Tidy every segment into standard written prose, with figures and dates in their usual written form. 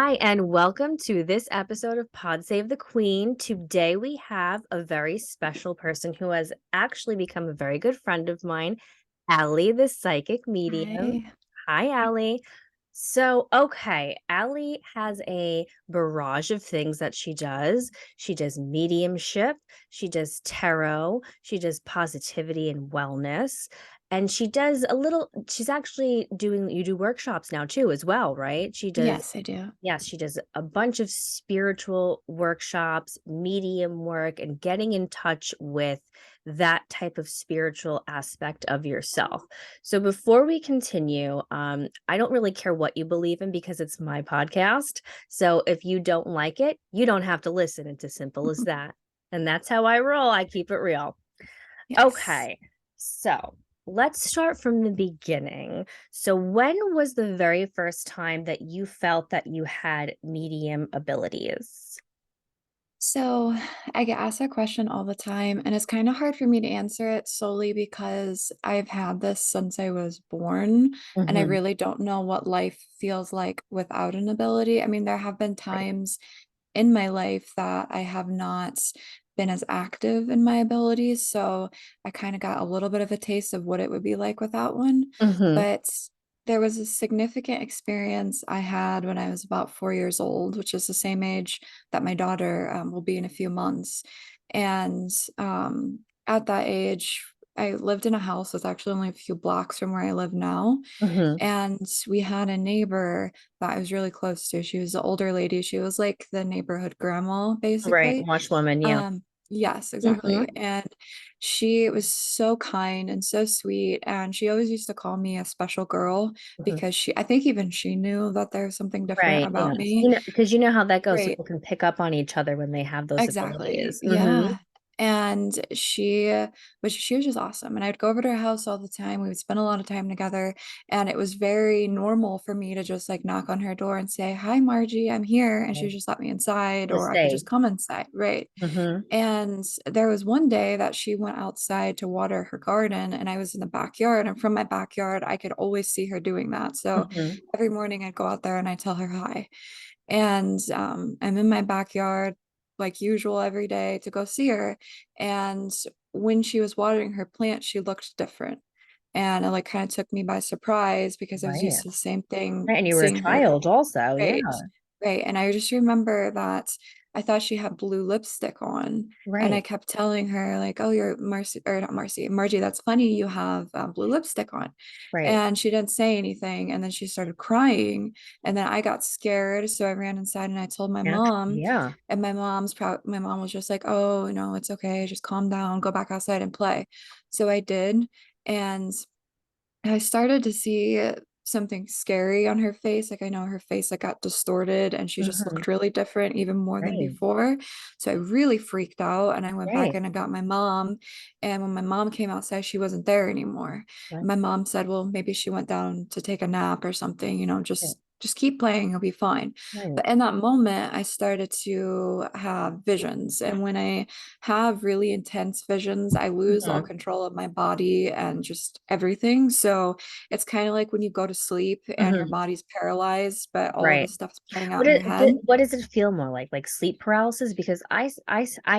Hi, and welcome to this episode of Pod Save the Queen. Today we have a very special person who has actually become a very good friend of mine, Allie, the psychic medium. Hi. Hi, Allie. So, Allie has a barrage of things that she does. She does mediumship, she does tarot, she does positivity and wellness, and she does a little, she's actually doing, you do workshops now too, as well, right? She does. Yes, I do. Yes, she does a bunch of spiritual workshops, medium work, and getting in touch with that type of spiritual aspect of yourself. So before we continue, I don't really care what you believe in because it's my podcast. So if you don't like it, you don't have to listen. It's as simple as that. And that's how I roll. I keep it real. Yes. Okay. So let's start from the beginning. So, when was the very first time that you felt that you had medium abilities? So I get asked that question all the time, and it's kind of hard for me to answer it solely because I've had this since I was born, and I Hmm. really don't know what life feels like without an ability. I mean, there have been Right. times in my life that I have not been as active in my abilities, so I kind of got a little bit of a taste of what it would be like without one. Hmm. But there was a significant experience I had when I was about 4 years old, which is the same age that my daughter will be in a few months. And at that age, I lived in a house that's actually only a few blocks from where I live now. Hmm. And we had a neighbor that I was really close to. She was the older lady. She was like the neighborhood grandma, Right. basically. Watchwoman. Yeah. Yes, Hmm. exactly. And she was so kind and so sweet. And she always used to call me a special girl Hmm. because I think even she knew that there was something different Right. about Yes. me. Because you know how that goes. Right. People can pick up on each other when they have those Exactly. abilities. Hmm. Yeah. And she was just awesome. And I'd go over to her house all the time. We would spend a lot of time together. And it was very normal for me to just like knock on her door and say, "Hi, Margie, I'm here." And she would just let me inside, Just or I could say. just come inside. Right. Hmm. And there was one day that she went outside to water her garden, and I was in the backyard. And from my backyard, I could always see her doing that. So Hmm. every morning I'd go out there and I'd tell her hi. And I'm in my backyard like usual every day to go see her. And when she was watering her plant, she looked different. And it like kind of took me by surprise because I was Right. used to the same thing, Right. And you were a seeing her. child, also. Yeah. Right, right, and I just remember that I thought she had blue lipstick on, and I Right. kept telling her like, "Oh, you're Marcy, or not Marcy, Margie, that's funny, you have, blue lipstick on." Right. And she didn't say anything, and then she started crying, and then I got scared, so I ran inside and I told my Actually, mom, yeah. and my mom was just like, "Oh, no, it's okay, just calm down, go back outside and play." So I did, and I started to see something scary on her face. Like I know her face like got distorted and she just Hmm. looked really different, even more than Right. before. So I really freaked out and I went back Right. in and got my mom. And when my mom came outside, she wasn't there anymore. Right. My mom said, "Well, maybe she went down to take a nap or something, Right. just keep playing, you'll be fine." Right. But in that moment, I started to have visions. And when I have really intense visions, I lose all Mhm. control of my body and just everything. So it's kind of like when you go to sleep and your Mhm. body's paralyzed, but all of the Right. stuff's playing out in your head. What does it feel more like? Like sleep paralysis? Because I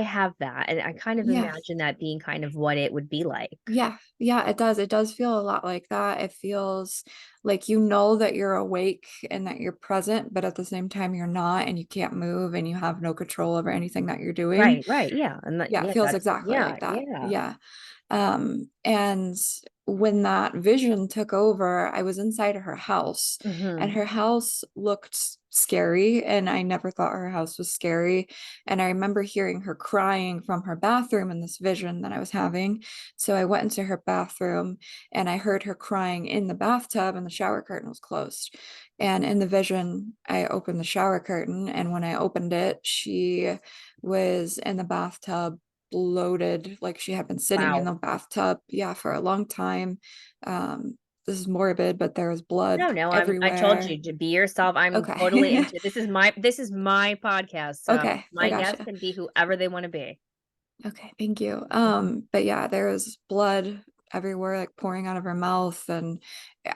have that, and I kind of Yeah. imagine that being kind of what it would be like. Yeah. Yeah, it does. It does feel a lot like that. It feels like you know that you're awake and that you're present, but at the same time you're not and you can't move and you have no control over anything that you're doing. Right, right, yeah, and that Yeah, it yeah, feels that's exactly yeah, like that. yeah. Yeah. And when that vision took over, I was inside of her house, and Mhm. her house looked scary, and I never thought her house was scary. And I remember hearing her crying from her bathroom in this vision that I was having. So I went into her bathroom and I heard her crying in the bathtub, and the shower curtain was closed. And in the vision, I opened the shower curtain, and when I opened it, she was in the bathtub bloated, like she had been sitting in Wow. the bathtub, yeah, for a long time. This is morbid, but there was blood No, no, I told everywhere. you to be yourself. I'm totally Okay. into this is my podcast, so Okay, I my guests gotcha. can be whoever they want to be. Okay, thank you. Mhm. But yeah, there was blood everywhere, like pouring out of her mouth. And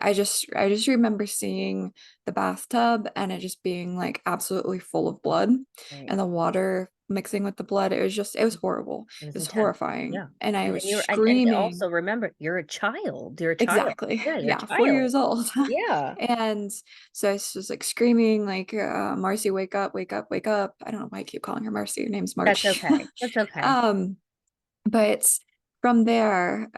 I just remember seeing the bathtub and it just being like absolutely full of blood Right. and the water mixing with the blood. It was horrible. It It was was intense. horrifying. Yeah. And I And was and screaming. also remember, you're a child. You're a child. Exactly. Yeah, you're a Yeah, 4 child. years old. Yeah. And so I was just like screaming like, Marcy, wake up, wake up, wake up. I don't know why I keep calling her Marcy. Her name's That's Margie. okay. That's okay. Um, but from there,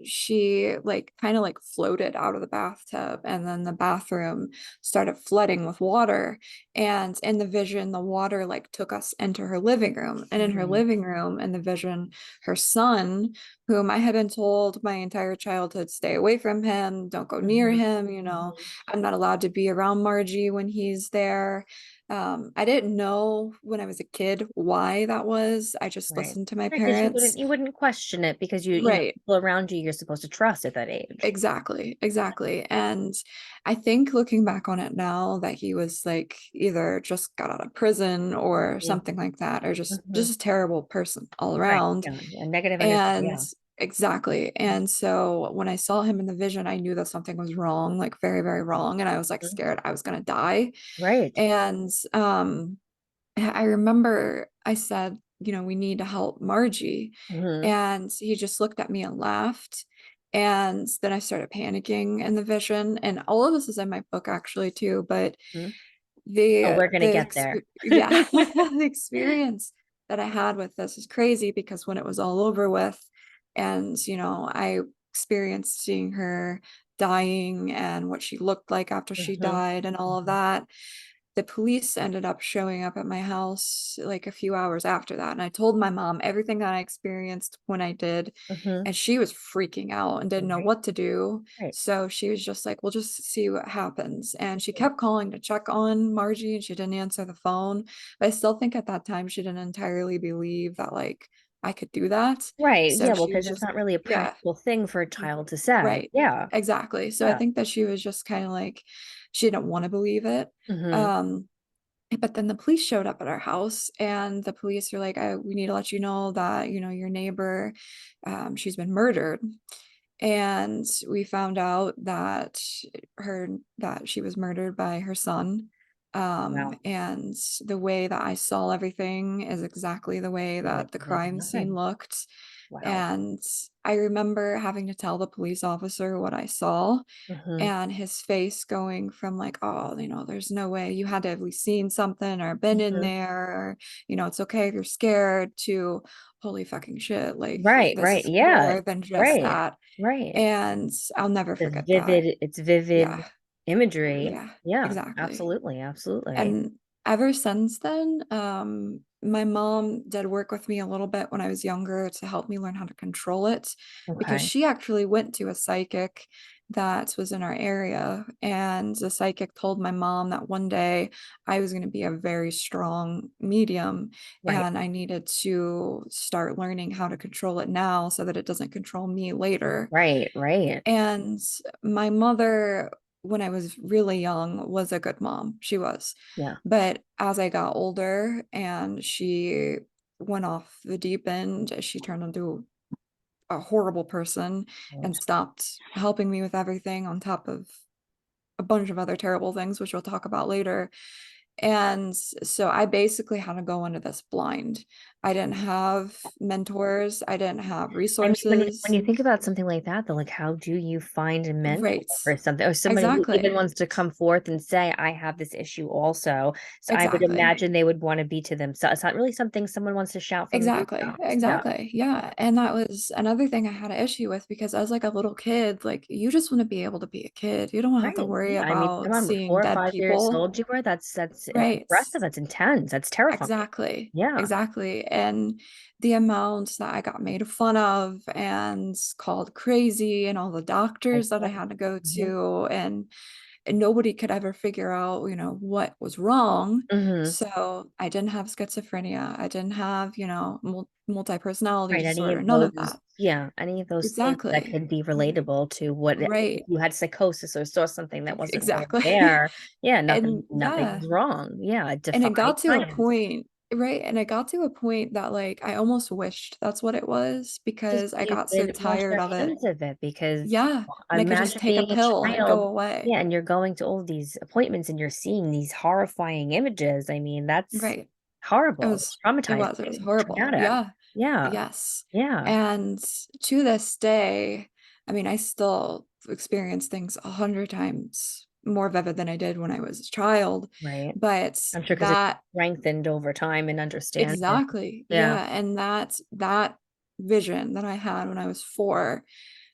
she like kind of like floated out of the bathtub, and then the bathroom started flooding with water. And in the vision, the water like took us into her living room. And in her Mhm. living room, in the vision, her son, whom I had been told my entire childhood, stay away from him, don't go near Mhm. him, Mhm. I'm not allowed to be around Margie when he's there. I didn't know when I was a kid why that was. I just Right. listened to my Because parents. you wouldn't question it because Right. people around you you're supposed to trust at that age. Exactly. Exactly. And I think looking back on it now that he was like either just got out of prison or Mhm. something like that, or Mhm. just a terrible person all Right. around. Yeah. A negative energy. And Yeah. exactly. And so when I saw him in the vision, I knew that something was wrong, like very, very wrong. And I was like Mhm. scared I was gonna die. Right. And I remember I said, we need to help Margie. Mhm. And he just looked at me and laughed. And then I started panicking in the vision. And all of this is in my book actually too, but Mhm. Oh, the we're gonna get there. yeah, the experience that I had with this is crazy because when it was all over with, and I experienced seeing her dying and what she looked like after she Mhm. died and all of Mhm. that, the police ended up showing up at my house like a few hours after that. And I told my mom everything that I experienced when I did. Mhm. And she was freaking out and didn't know Right. what to do. Right. So she was just like, we'll just see what happens. And she Mhm. kept calling to check on Margie and she didn't answer the phone. But I still think at that time she didn't entirely believe that like I could do that. Right. So Yeah, well, she was because it's just, not really a yeah, practical thing for a child to say. right. Yeah. Exactly. So I Yeah. think that she was just kind of like, she didn't want to believe it. Mhm. Um, but then the police showed up at our house, and the police were like, we need to let you know that, your neighbor, she's been murdered. And we found out that she was murdered by her son. Wow. And the way that I saw everything is exactly the way Like that the like crime scene nothing. looked. Wow. And I remember having to tell the police officer what I saw, Mhm. and his face going from like, oh, there's no way, you had to have at least seen something or been in Mhm. there, or it's okay if you're scared, to holy fucking shit, like Right, this right. is Yeah. more than just Right. that. Right. And I'll never It's forget that. vivid it's vivid Yeah, imagery. yeah, Yeah, exactly. absolutely, absolutely. And ever since then, my mom did work with me a little bit when I was younger to help me learn how to control it, because Okay. she actually went to a psychic that was in our area. And the psychic told my mom that one day I was going to be a very strong medium Right. and I needed to start learning how to control it now so that it doesn't control me later. Right, right. And my mother, when I was really young, was a good mom. She was. Yeah. But as I got older and she went off the deep end, she turned into a horrible person and Right. stopped helping me with everything on top of a bunch of other terrible things, which we'll talk about later. And so I basically had to go into this blind. I didn't have mentors, I didn't have I mean, when resources. you think about something like that, though, like how do you find a mentor Right. or something, or somebody who even Exactly. wants to come forth and say, I have this issue also. So I would Exactly. imagine they would want to be to themselves. It's not really something someone wants to shout from the Exactly. rooftops. Yeah. Exactly. Yeah. And that was another thing I had an issue with, because as like a little kid, like you just want to be able to be a kid. You don't want to have to Right. worry Yeah. I mean, come about on, with seeing four or dead 5 years people. old you were, that's Right. aggressive, that's intense, that's terrifying. Exactly. Yeah. Exactly. And the amount that I got made fun of and called crazy, and all the I doctors that I bet. had to go Mhm. to, and nobody could ever figure out, what was wrong. Mhm. So I didn't have schizophrenia. I didn't have, multi-personality Right, any disorder, of none of those, that. yeah, any of those things that Exactly. could be relatable to what if Right. you had psychosis or saw something that wasn't really Exactly. there. Yeah, And nothing yeah. was wrong. Yeah, it And it defied got to a science. point, right. And it got to a point that like I almost wished that's what it was Just because I you got so could wash tired your of it. hands of it because Yeah. And I could just imagine take a being a pill and go child. away. Yeah, and you're going to all these appointments and you're seeing these horrifying images. I mean, that's Right. horrible. It's It was traumatizing, horrible. traumatic. Yeah. Yeah. Yes. Yeah. And to this day, I mean, I still experience things 100 times more vivid than I did when I was a child. Right. But I'm sure because it's that strengthened over time and understanding. exactly, Yeah. yeah. And that vision that I had when I was 4,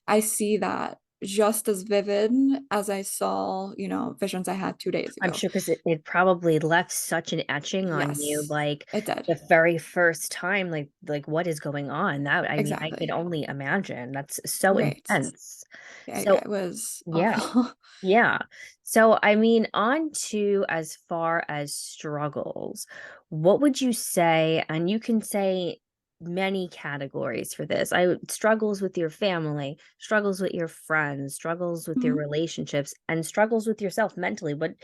I see that just as vivid as I saw, visions I had 2 days I'm ago. sure because it probably left such an etching on you, Yes, like it did. the very first time, like what is going on? That I mean, I could Exactly. only imagine. That's so Right. intense. Yeah, yeah, So it was yeah, awful. yeah. So I mean, on to as far as struggles, what would you say? And you can say many categories for this. Struggles with your family, struggles with your friends, struggles with your Mhm. relationships, and struggles with yourself mentally. What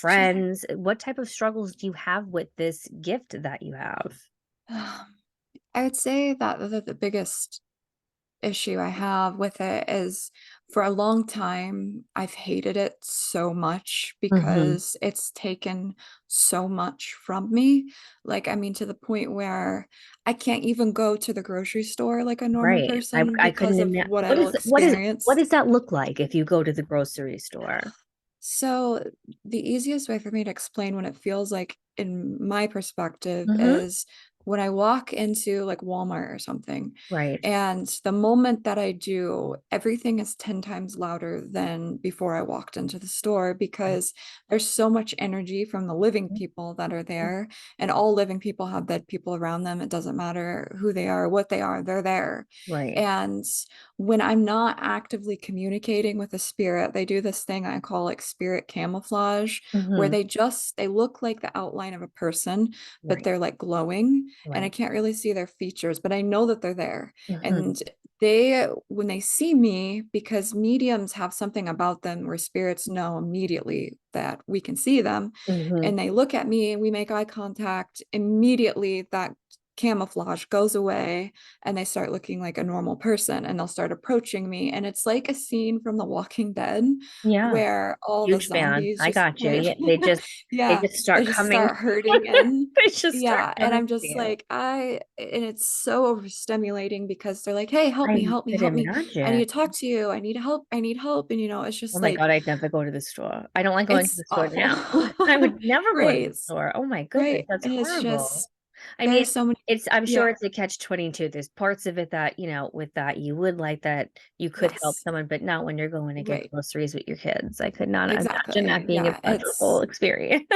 Sure. friends, what type of struggles do you have with this gift that you have? I would say that the biggest issue I have with it is for a long time, I've hated it so much Hmm. because it's taken so much from me. Like, I mean, to the point where I can't even go to the grocery store like a normal Right. person I because couldn't of imagine what I'll what experience. does that look like if you go to the grocery store? So, the easiest way for me to explain what it feels like in my perspective Hmm. is when I walk into like Walmart or something, Right. and the moment that I do, everything is 10 times louder than before I walked into the store because there's so much energy from the living people that are there, and all living people have dead people around them. It doesn't matter who they are, what they are, they're there. Right. And when I'm not actively communicating with a spirit, they do this thing I call like spirit camouflage, where Hmm. they look like the outline of a person, but Right. they're like glowing, and I Right. can't really see their features, but I know that they're there. Hmm. And when they see me, because mediums have something about them where spirits know immediately that we can see them, Hmm. and they look at me and we make eye contact, immediately that camouflage goes away and they start looking like a normal person and they'll start approaching me. And it's like a scene from The Walking Dead Yeah. where all the Huge fan. zombies I just got you. start, Yeah, they yeah, just they start just coming. start hurting in. They just start Yeah. And coming I'm to just you. like, and it's so overstimulating because they're like, hey, help I me, help me, could help me. I imagine. need to talk to you. I need help. I need help. And, it's Oh just my like, God, I'd never go to the store. I don't like going to it's the store awful. now. I would never go to the Right. store. Oh my goodness, Right. that's And it's horrible. just, I there are mean, so many, I'm sure yeah. it's a catch 22. There's parts of it that, with that you would like that you could help Yes. someone, but not when you're going to get Right. groceries with your kids. I could not imagine that Exactly. being a Yeah. pleasurable It's experience.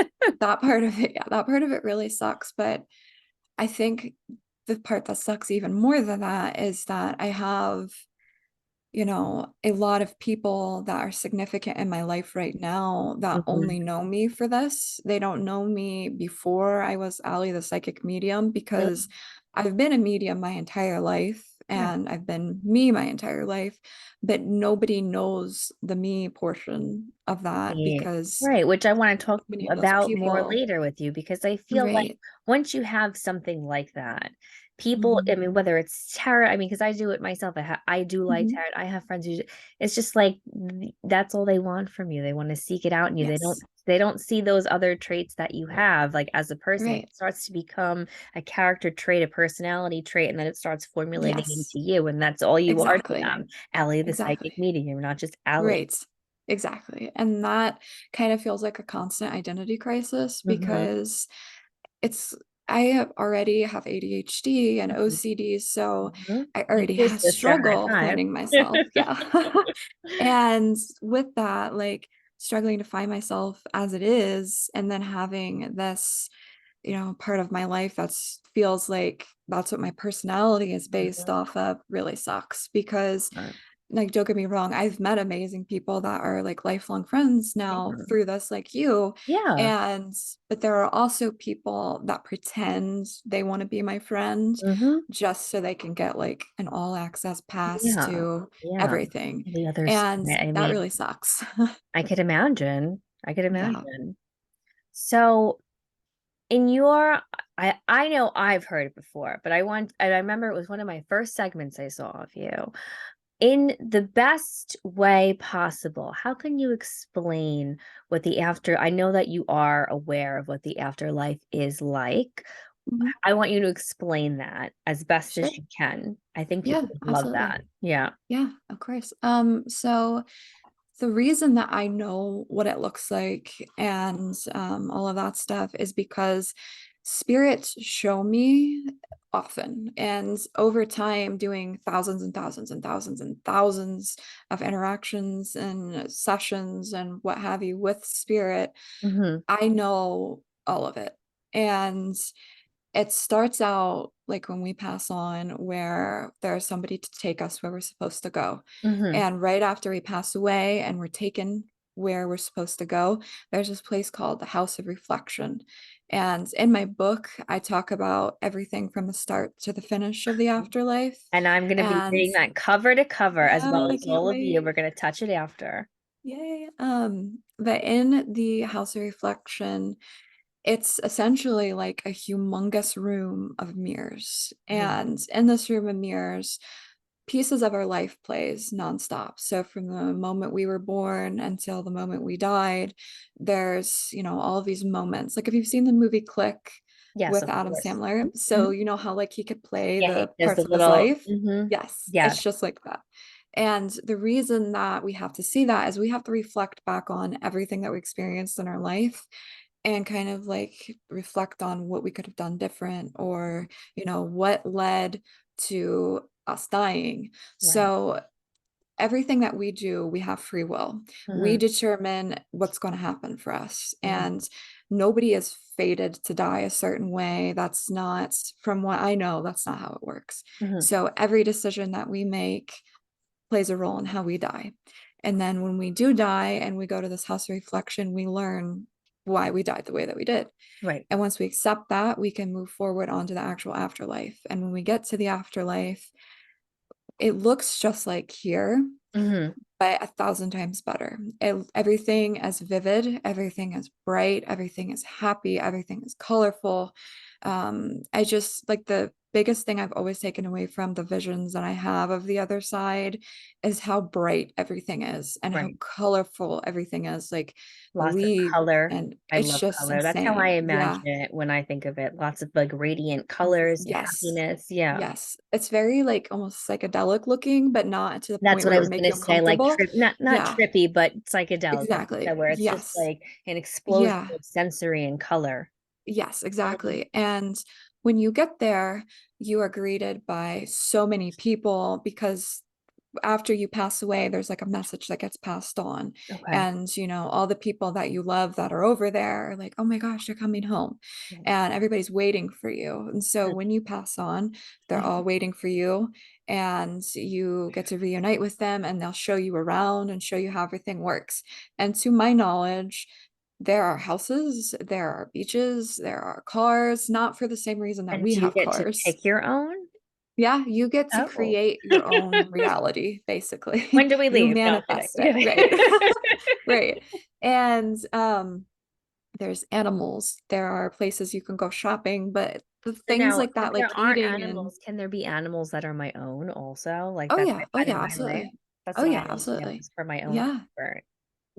that part of it. Yeah. That part of it really sucks. But I think the part that sucks even more than that is that I have, a lot of people that are significant in my life right now that Mhm. only know me for this. They don't know me before I was Allie, the psychic medium, because Mm. I've been a medium my entire life Yeah. and I've been me my entire life, but nobody knows the me portion of that Yeah. because Right, which I want to so talk many of those about more people, later with you because I feel like right? once you have something like that, people, I Hmm. mean, whether it's tarot, I mean, because I do it myself, I do like Hmm. tarot. I have friends who, it's just like that's all they want from you. They want to seek it out in you. Yes, They don't see those other traits that you have, like as a person. It right. starts to become a character trait, a personality trait, and then it starts formulating Yes, into you, and that's all you are to exactly. them. Allie, the psychic Exactly. medium. You're not just Allie. Right. Exactly. And that kind of feels like a constant identity crisis Hmm. because it's already have ADHD and OCD, so Mhm. I Me already too, sister, high struggle five. finding myself. Yeah. And with that, like struggling to find myself as it is, and then having this, part of my life that's feels like that's what my personality is based Mhm. off of really sucks because Uh, like don't get me wrong, I've met amazing people that are like lifelong friends now yeah. through this like you, Yeah. and but there are also people that pretend they want to be my friend Mhm. just so they can get like an all access pass Yeah. to Yeah. everything, The other and side, I that mean, really sucks. I could imagine. I could Yeah. imagine. So, in your I know I've heard it before, but I remember it was one of my first segments I saw of you. In the best way possible, how can you explain what the after I know that you are aware of what the afterlife is like. Mhm. I want you to explain that as best Sure. as you can. I think Yeah, people would love absolutely. that. Yeah. Yeah, of course. So the reason that I know what it looks like and all of that stuff is because spirits show me often. And over time, doing thousands and thousands and thousands and thousands of interactions and sessions and what have you with spirit, Mhm. I know all of it. And it starts out like when we pass on, where there's somebody to take us where we're supposed to go. Mhm. And right after we pass away and we're taken where we're supposed to go, there's this place called the House of Reflection. And in my book, I talk about everything from the start to the finish of the afterlife. And I'm going to be And reading that cover to cover as yeah, well I as can't all of you. wait. We're going to touch it after. Yay. But in the House of Reflection, it's essentially like a humongous room of mirrors. Mhm. And in this room of mirrors, pieces of our life plays nonstop. So from the moment we were born until the moment we died, there's, all of these moments. Like if you've seen the movie Click Yes, with of Adam course. Sandler, so Mhm. you know how like he could play Yeah, the there's the parts of his little life? Yes, yeah, it's just like that. And the reason that we have to see that is we have to reflect back on everything that we experienced in our life and kind of like reflect on what we could have done different, or what led to us dying. right. So everything that we do, we have free will. We Mhm. determine what's going to happen for us, Mhm. and nobody is fated to die a certain way. That's not, from what I know, that's not how it works. Mhm. So every decision that we make plays a role in how we die. And then when we do die and we go to this house of reflection, we learn why we died the way that we did. Right. And once we accept that, we can move forward onto the actual afterlife. And when we get to the afterlife, it looks just like here, Mhm. but a thousand times better. Everything is vivid, everything is bright, everything is happy, everything is colorful. I just like the biggest thing I've always taken away from the visions that I have of the other side is how bright everything is and how Right. colorful everything is, like the Lots of leaves, color. and I it's love just color. That's how I insane. Yeah. imagine it when I think of it. Lots of like radiant colors and Yes. happiness. Yeah. Yes. It's very like almost psychedelic looking, but not to the That's point what where I it would was make gonna you say, like uncomfortable. trip not Yeah, trippy, but psychedelic, like you exactly. said, where it's just Yes. like an explosion Yeah. of sensory and color. Yes, Mhm. exactly. And when you get there, you are greeted by so many people because after you pass away, there's like a message that gets passed on. Okay. And, all the people that you love that are over there are like, oh my gosh, they're coming home. Right. And everybody's waiting for you. And so when you pass on, they're Mhm. all waiting for you. And you get to reunite with them and they'll show you around and show you how everything works. And to my knowledge, there are houses, there are beaches, there are cars, not for the same reason that And we do you have get to cars. pick your own? Yeah, you get to Oh. create your own reality, When basically. do we You leave? No, I'm kidding. manifest it, right? Right. And there's animals, there are places you can go shopping, but the So things now, like if that, like there aren't eating and animals, can there be animals that are my own also? Like oh that yeah, I oh find in yeah, my life? absolutely. That's Oh what yeah, I want to know, absolutely. just for my own Yeah. comfort.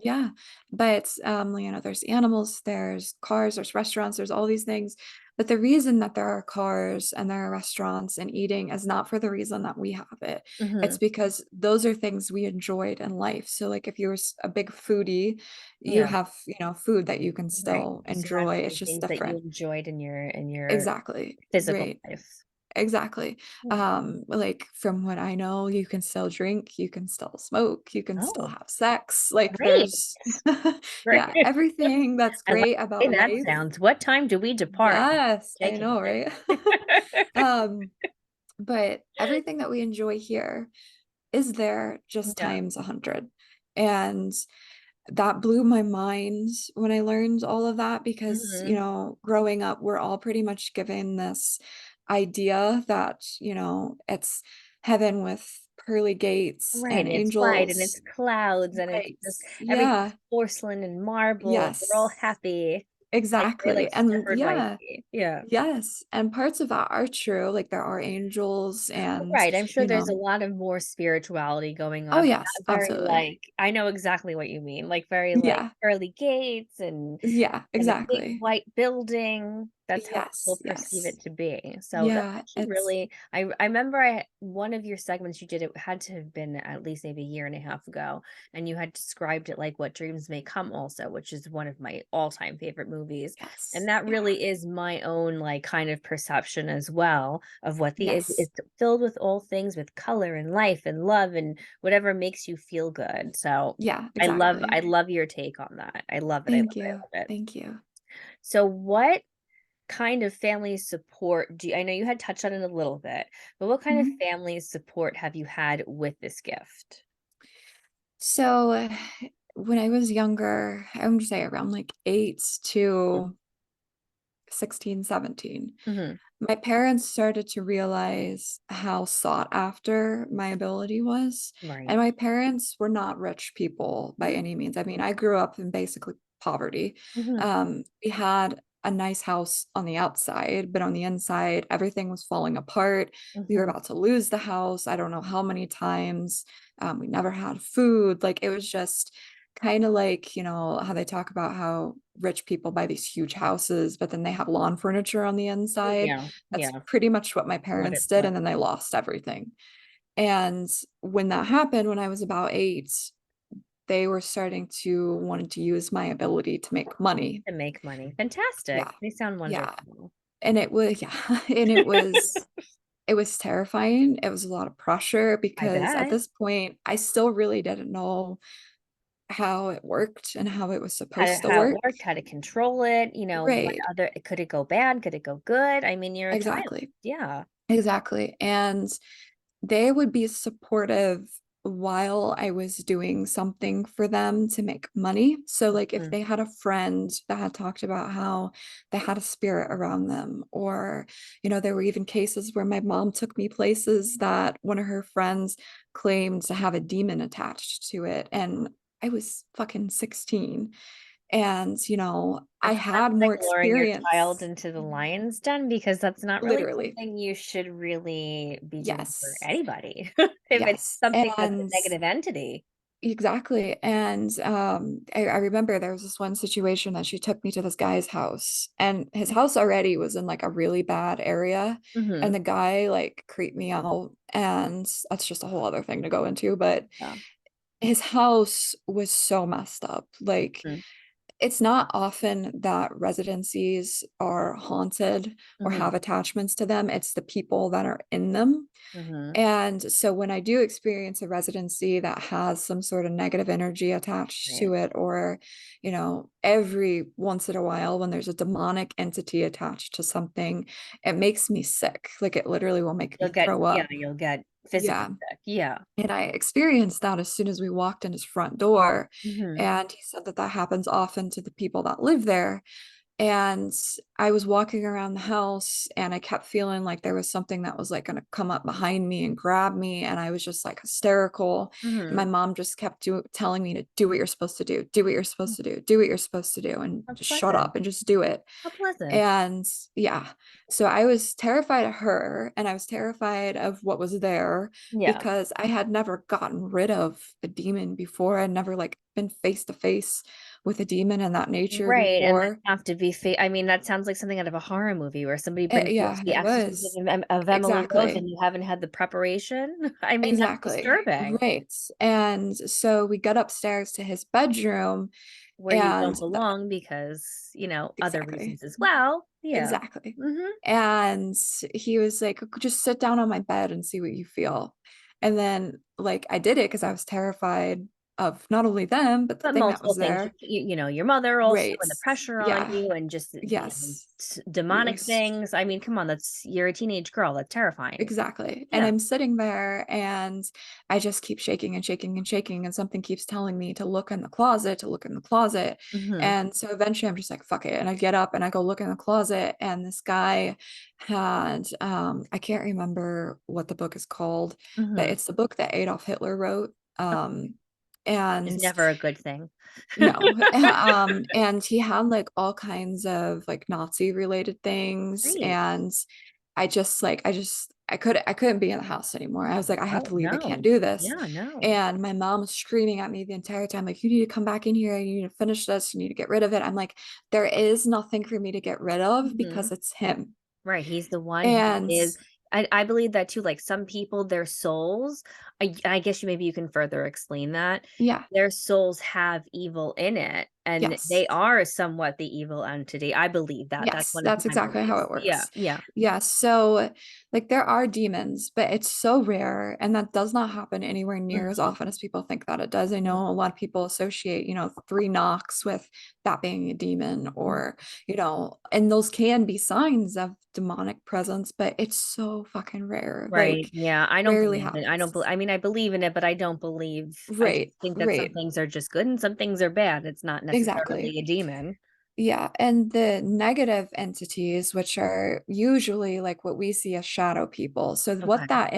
Yeah, but there's animals, there's cars, there's restaurants, there's all these things. But the reason that there are cars and there are restaurants and eating is not for the reason that we have it. It's Mhm. because those are things we enjoyed in life. So like if you're a big foodie, you Yeah. have, food that you can Right. still enjoy. It's Surrounding just things that you different. enjoyed in your Exactly. physical Right. life. Exactly. Yeah. Like from what I know, you can still drink, you can still smoke, you can still Oh, have sex. Like great. there's Great. yeah, everything that's I like great the about way that life. sounds. What time do we depart? Yes, I Shaking know, right? Um, but everything that we enjoy here is there just Yeah. times 100. And that blew my mind when I learned all of that because, Mhm. growing up, we're all pretty much given this idea that, it's heaven with pearly gates Right, and and it's white and it's angels. clouds and it's Right. just everything's Yeah. porcelain and marble. We're all Yes. happy. Like, they, exactly. like, And suffered yeah, wisely. Yeah. yes. And parts of that are true. Like there are angels and, Right, I'm sure you there's a know, lot of more spirituality going oh on, but yes, not very, absolutely. like I know exactly what you mean, like, very, like, Yeah. pearly gates Yeah, and a big exactly. white building. That's how people Yes, perceive yes. it to be. So that's Yeah, actually it's really I remember one of your segments you did, it had to have been at least maybe a year and a half ago, and you had described it like What Dreams May Come also, which is one of my all-time favorite movies. And yes. that Yeah. really is my own, like, kind of perception as well of what Yes. it's filled with all things with color and life and love and whatever makes you feel good. So Yeah, I exactly. love your take on that. I love it. I love Thank it. I you. love it. Thank you. So what kind of family support do you, I know you had touched on it a little bit, but what kind of Mhm. family support have you had with this gift? So when I was younger, I would say around like 8 to 16, 17. Mhm. My parents started to realize how sought after my ability was. Right. And my parents were not rich people by Mhm. any means. I mean, I grew up in basically poverty. Mhm. We had a nice house on the outside, but on the inside, everything was falling apart. We were Mhm. about to lose the house. I don't know how many times. We never had food. Like it was just kind of like, you know, how they talk about how rich people buy these huge houses, but then they have lawn furniture on the inside. Yeah. That's Yeah. pretty much what my What parents it's did, like. and then they lost everything. And when that happened, when I was about 8, they were starting to wanted to use my ability to make money. To make money. Fantastic. Yeah. They sound Yeah. wonderful. And it was yeah, and it was terrifying. It was a lot of pressure I because at bet. this point, I still really didn't know how it worked and how it was supposed to How it work. worked, how to control it, what Right. other could it go bad? Could it go good? I mean, you're a child. Exactly. Yeah. Exactly. And they would be supportive while I was doing something for them to make money. So, like, if Mhm. they had a friend that had talked about how they had a spirit around them, or, you know, there were even cases where my mom took me places that one of her friends claimed to have a demon attached to it. And I was fucking 16. And, you know, I That's had like more luring your child experience. into the lion's den because that's not really Literally. something you should really be doing for Yes. anybody if it's Yes. something that's a And negative entity. exactly. And I remember there was this one situation that she took me to this guy's house, and his house already was in like a really bad area. And Mhm. the guy like creeped me out. And that's just a whole other thing to go into. But Yeah. his house was so messed up. Like Mhm. it's not often that residencies are haunted or Mhm. have attachments to them. It's the people that are in them. Mhm. And so when I do experience a residency that has some sort of negative energy attached Right. to it, or, you know, every once in a while when there's a demonic entity attached to something, it makes me sick. Like it literally will make me throw up. You'll get physically Yeah. sick. Yeah. And I experienced that as soon as we walked in his front door. Mhm. And he said that that happens often to the people that live there. And I was walking around the house and I kept feeling like there was something that was like going to come up behind me and grab me. And I was just like hysterical. And my Mhm. mom just kept telling me to do what you're supposed to do, do what you're supposed to do, do what you're supposed to do, and How just shut pleasant. up and just do it. How pleasant. And yeah, so I was terrified of her and I was terrified of what was there Yeah. because I had never gotten rid of a demon before. I'd never like been face to face with a demon in that nature Right, and that before. have to be I mean, that sounds like something out of a horror movie where somebody brings you Yeah, to the it exorcism was. of Emily Rose Exactly. and you haven't had the preparation. I mean, that's Exactly. disturbing. Right. And so we got upstairs to his bedroom Where you and don't belong because, other exactly. reasons as well. Yeah. Exactly. Mhm. And he was like, just sit down on my bed and see what you feel. And then, like, I did it because I was terrified of not only them, but the But thing that multiple was things, there. your mother also Right. and the pressure on Yeah. you and just, Yes. It demonic was things. I mean, come on, you're a teenage girl. That's terrifying. exactly. And Yeah. I'm sitting there and I just keep shaking and shaking and shaking. And something keeps telling me to look in the closet, to look in the closet. Mhm. And so eventually I'm just like, fuck it. And I get up and I go look in the closet. And this guy had, I can't remember what the book is called, but Mhm. it's the book that Adolf Hitler wrote. Is And never a good thing. no, and he had like all kinds of like Nazi related things, Great. and I couldn't be in the house anymore. I was like, I have Oh, to leave. I can't no. do this. Yeah, no. And my mom was screaming at me the entire time, like, you need to come back in here. You need to finish this. You need to get rid of it. I'm like, there is nothing for me to get rid of because Mhm. it's him. Right, he's the one who And is I believe that too, like, some people, their souls I guess maybe you can further explain that. yeah, Their souls have evil in it, and yes. they are somewhat the evil entity. I believe that. That's Yes, one of that's my exactly how beliefs. it Yeah, works. yeah. Yeah, so like there are demons, but it's so rare and that does not happen anywhere near as Mhm, often as people think that it does. I mhm, know a lot of people associate, three knocks with that being a demon mhm. or, and those can be signs of demonic presence, but it's so fucking rare. Right, Like yeah, I don't rarely believe it. I don't happens. bel I mean, I believe in it, but I don't believe I just Right, think that some right. things are just good and some things are bad. It's not Exactly. necessarily a demon. Yeah, and the negative entities, which are usually like what we see as shadow people. So Okay. what that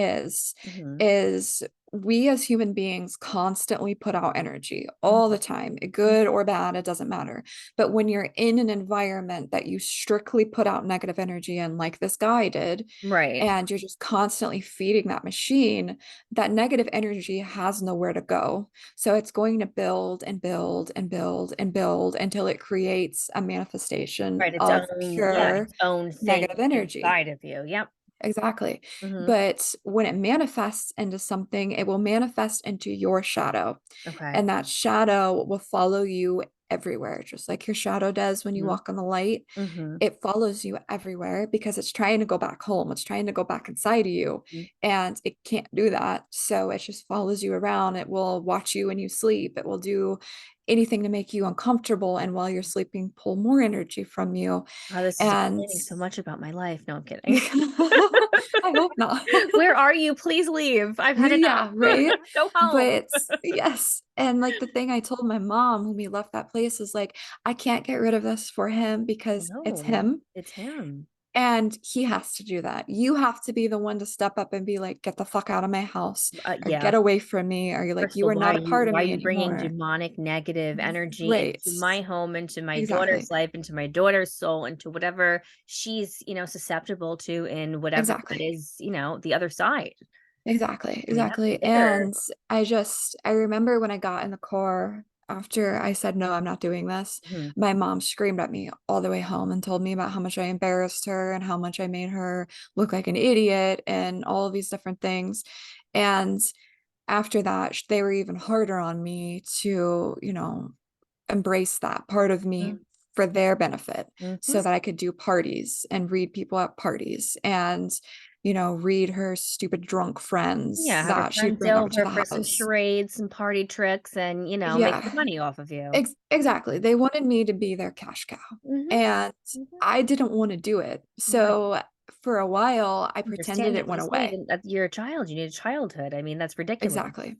Mhm, is we as human beings constantly put out energy all mhm, the time, mhm. good or bad, it doesn't matter. But when you're in an environment that you strictly put out negative energy in, like this guy did, Right. and you're just constantly feeding that machine, that negative energy has nowhere to go. So it's going to build and build and build and build until it creates a manifestation Right, its of own yeah, pure its own negative thing energy. inside of you, yep. Exactly. Mhm, But when it manifests into something, it will manifest into your shadow. okay. And that shadow will follow you everywhere, just like your shadow does when you Mhm, walk on the light. mhm, It follows you everywhere because it's trying to go back home. It's trying to go back inside of you, mm. and it can't do that. So it just follows you around. It will watch you when you sleep. It will do anything to make you uncomfortable. And while you're sleeping, pull more energy from you. Oh, this is And explaining so much about my life. No, I'm kidding. I hope not. Where are you? Please leave. I've had enough. Yeah, right? Go home. But yes, and, like, the thing I told my mom when we left that place is, like, "I can't get rid of this for him because it's No, him, it's him. and he has to do that. You have to be the one to step up and be like, 'Get the fuck out of my house,' or Yeah. 'Get away from me,' or you're like, First 'You of all, are not a part of why are me you bringing anymore.'" demonic negative energy Right. into my home, into my daughter's Exactly. life, into my daughter's soul, into whatever she's, susceptible to in whatever that Exactly. is, the other side. Exactly, I mean, that's exactly, bitter. and I remember when I got in the car after I said, "No, I'm not doing this," Mhm. my mom screamed at me all the way home and told me about how much I embarrassed her and how much I made her look like an idiot and all of these different things, and after that, sh they were even harder on me to, embrace that part of me Mm, for their benefit mhm. so that I could do parties and read people at parties and, read her stupid drunk friends Yeah, have her that she'd friends bring over to over the for some house. charades, some party tricks, and, make Yeah, some money off of you. exactly. They wanted me to be their cash cow, Mhm, and mhm. I didn't wanna do it. Right. So, for a while, I pretended it Understandably went so, away. you're a child, you need a childhood. I mean, that's ridiculous. Exactly.